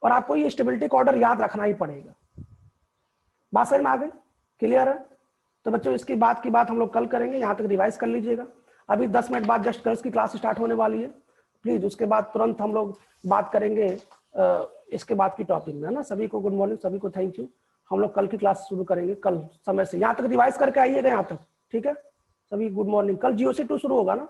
और आपको ये स्टेबिलिटी का ऑर्डर याद रखना ही पड़ेगा। बात समझ में आ गई? क्लियर है? तो बच्चों इसकी बात हम लोग कल करेंगे, यहाँ तक रिवाइज कर लीजिएगा। अभी 10 मिनट बाद जस्ट कर्स की क्लास स्टार्ट होने वाली है, प्लीज उसके बाद तुरंत हम लोग बात करेंगे इसके बाद की टॉपिक में, है ना। सभी को गुड मॉर्निंग, सभी को थैंक यू। हम लोग कल की क्लास शुरू करेंगे कल समय से, यहाँ तक रिवाइज करके आइएगा यहाँ तक, ठीक है। सभी गुड मॉर्निंग। कल GOC2 शुरू होगा ना।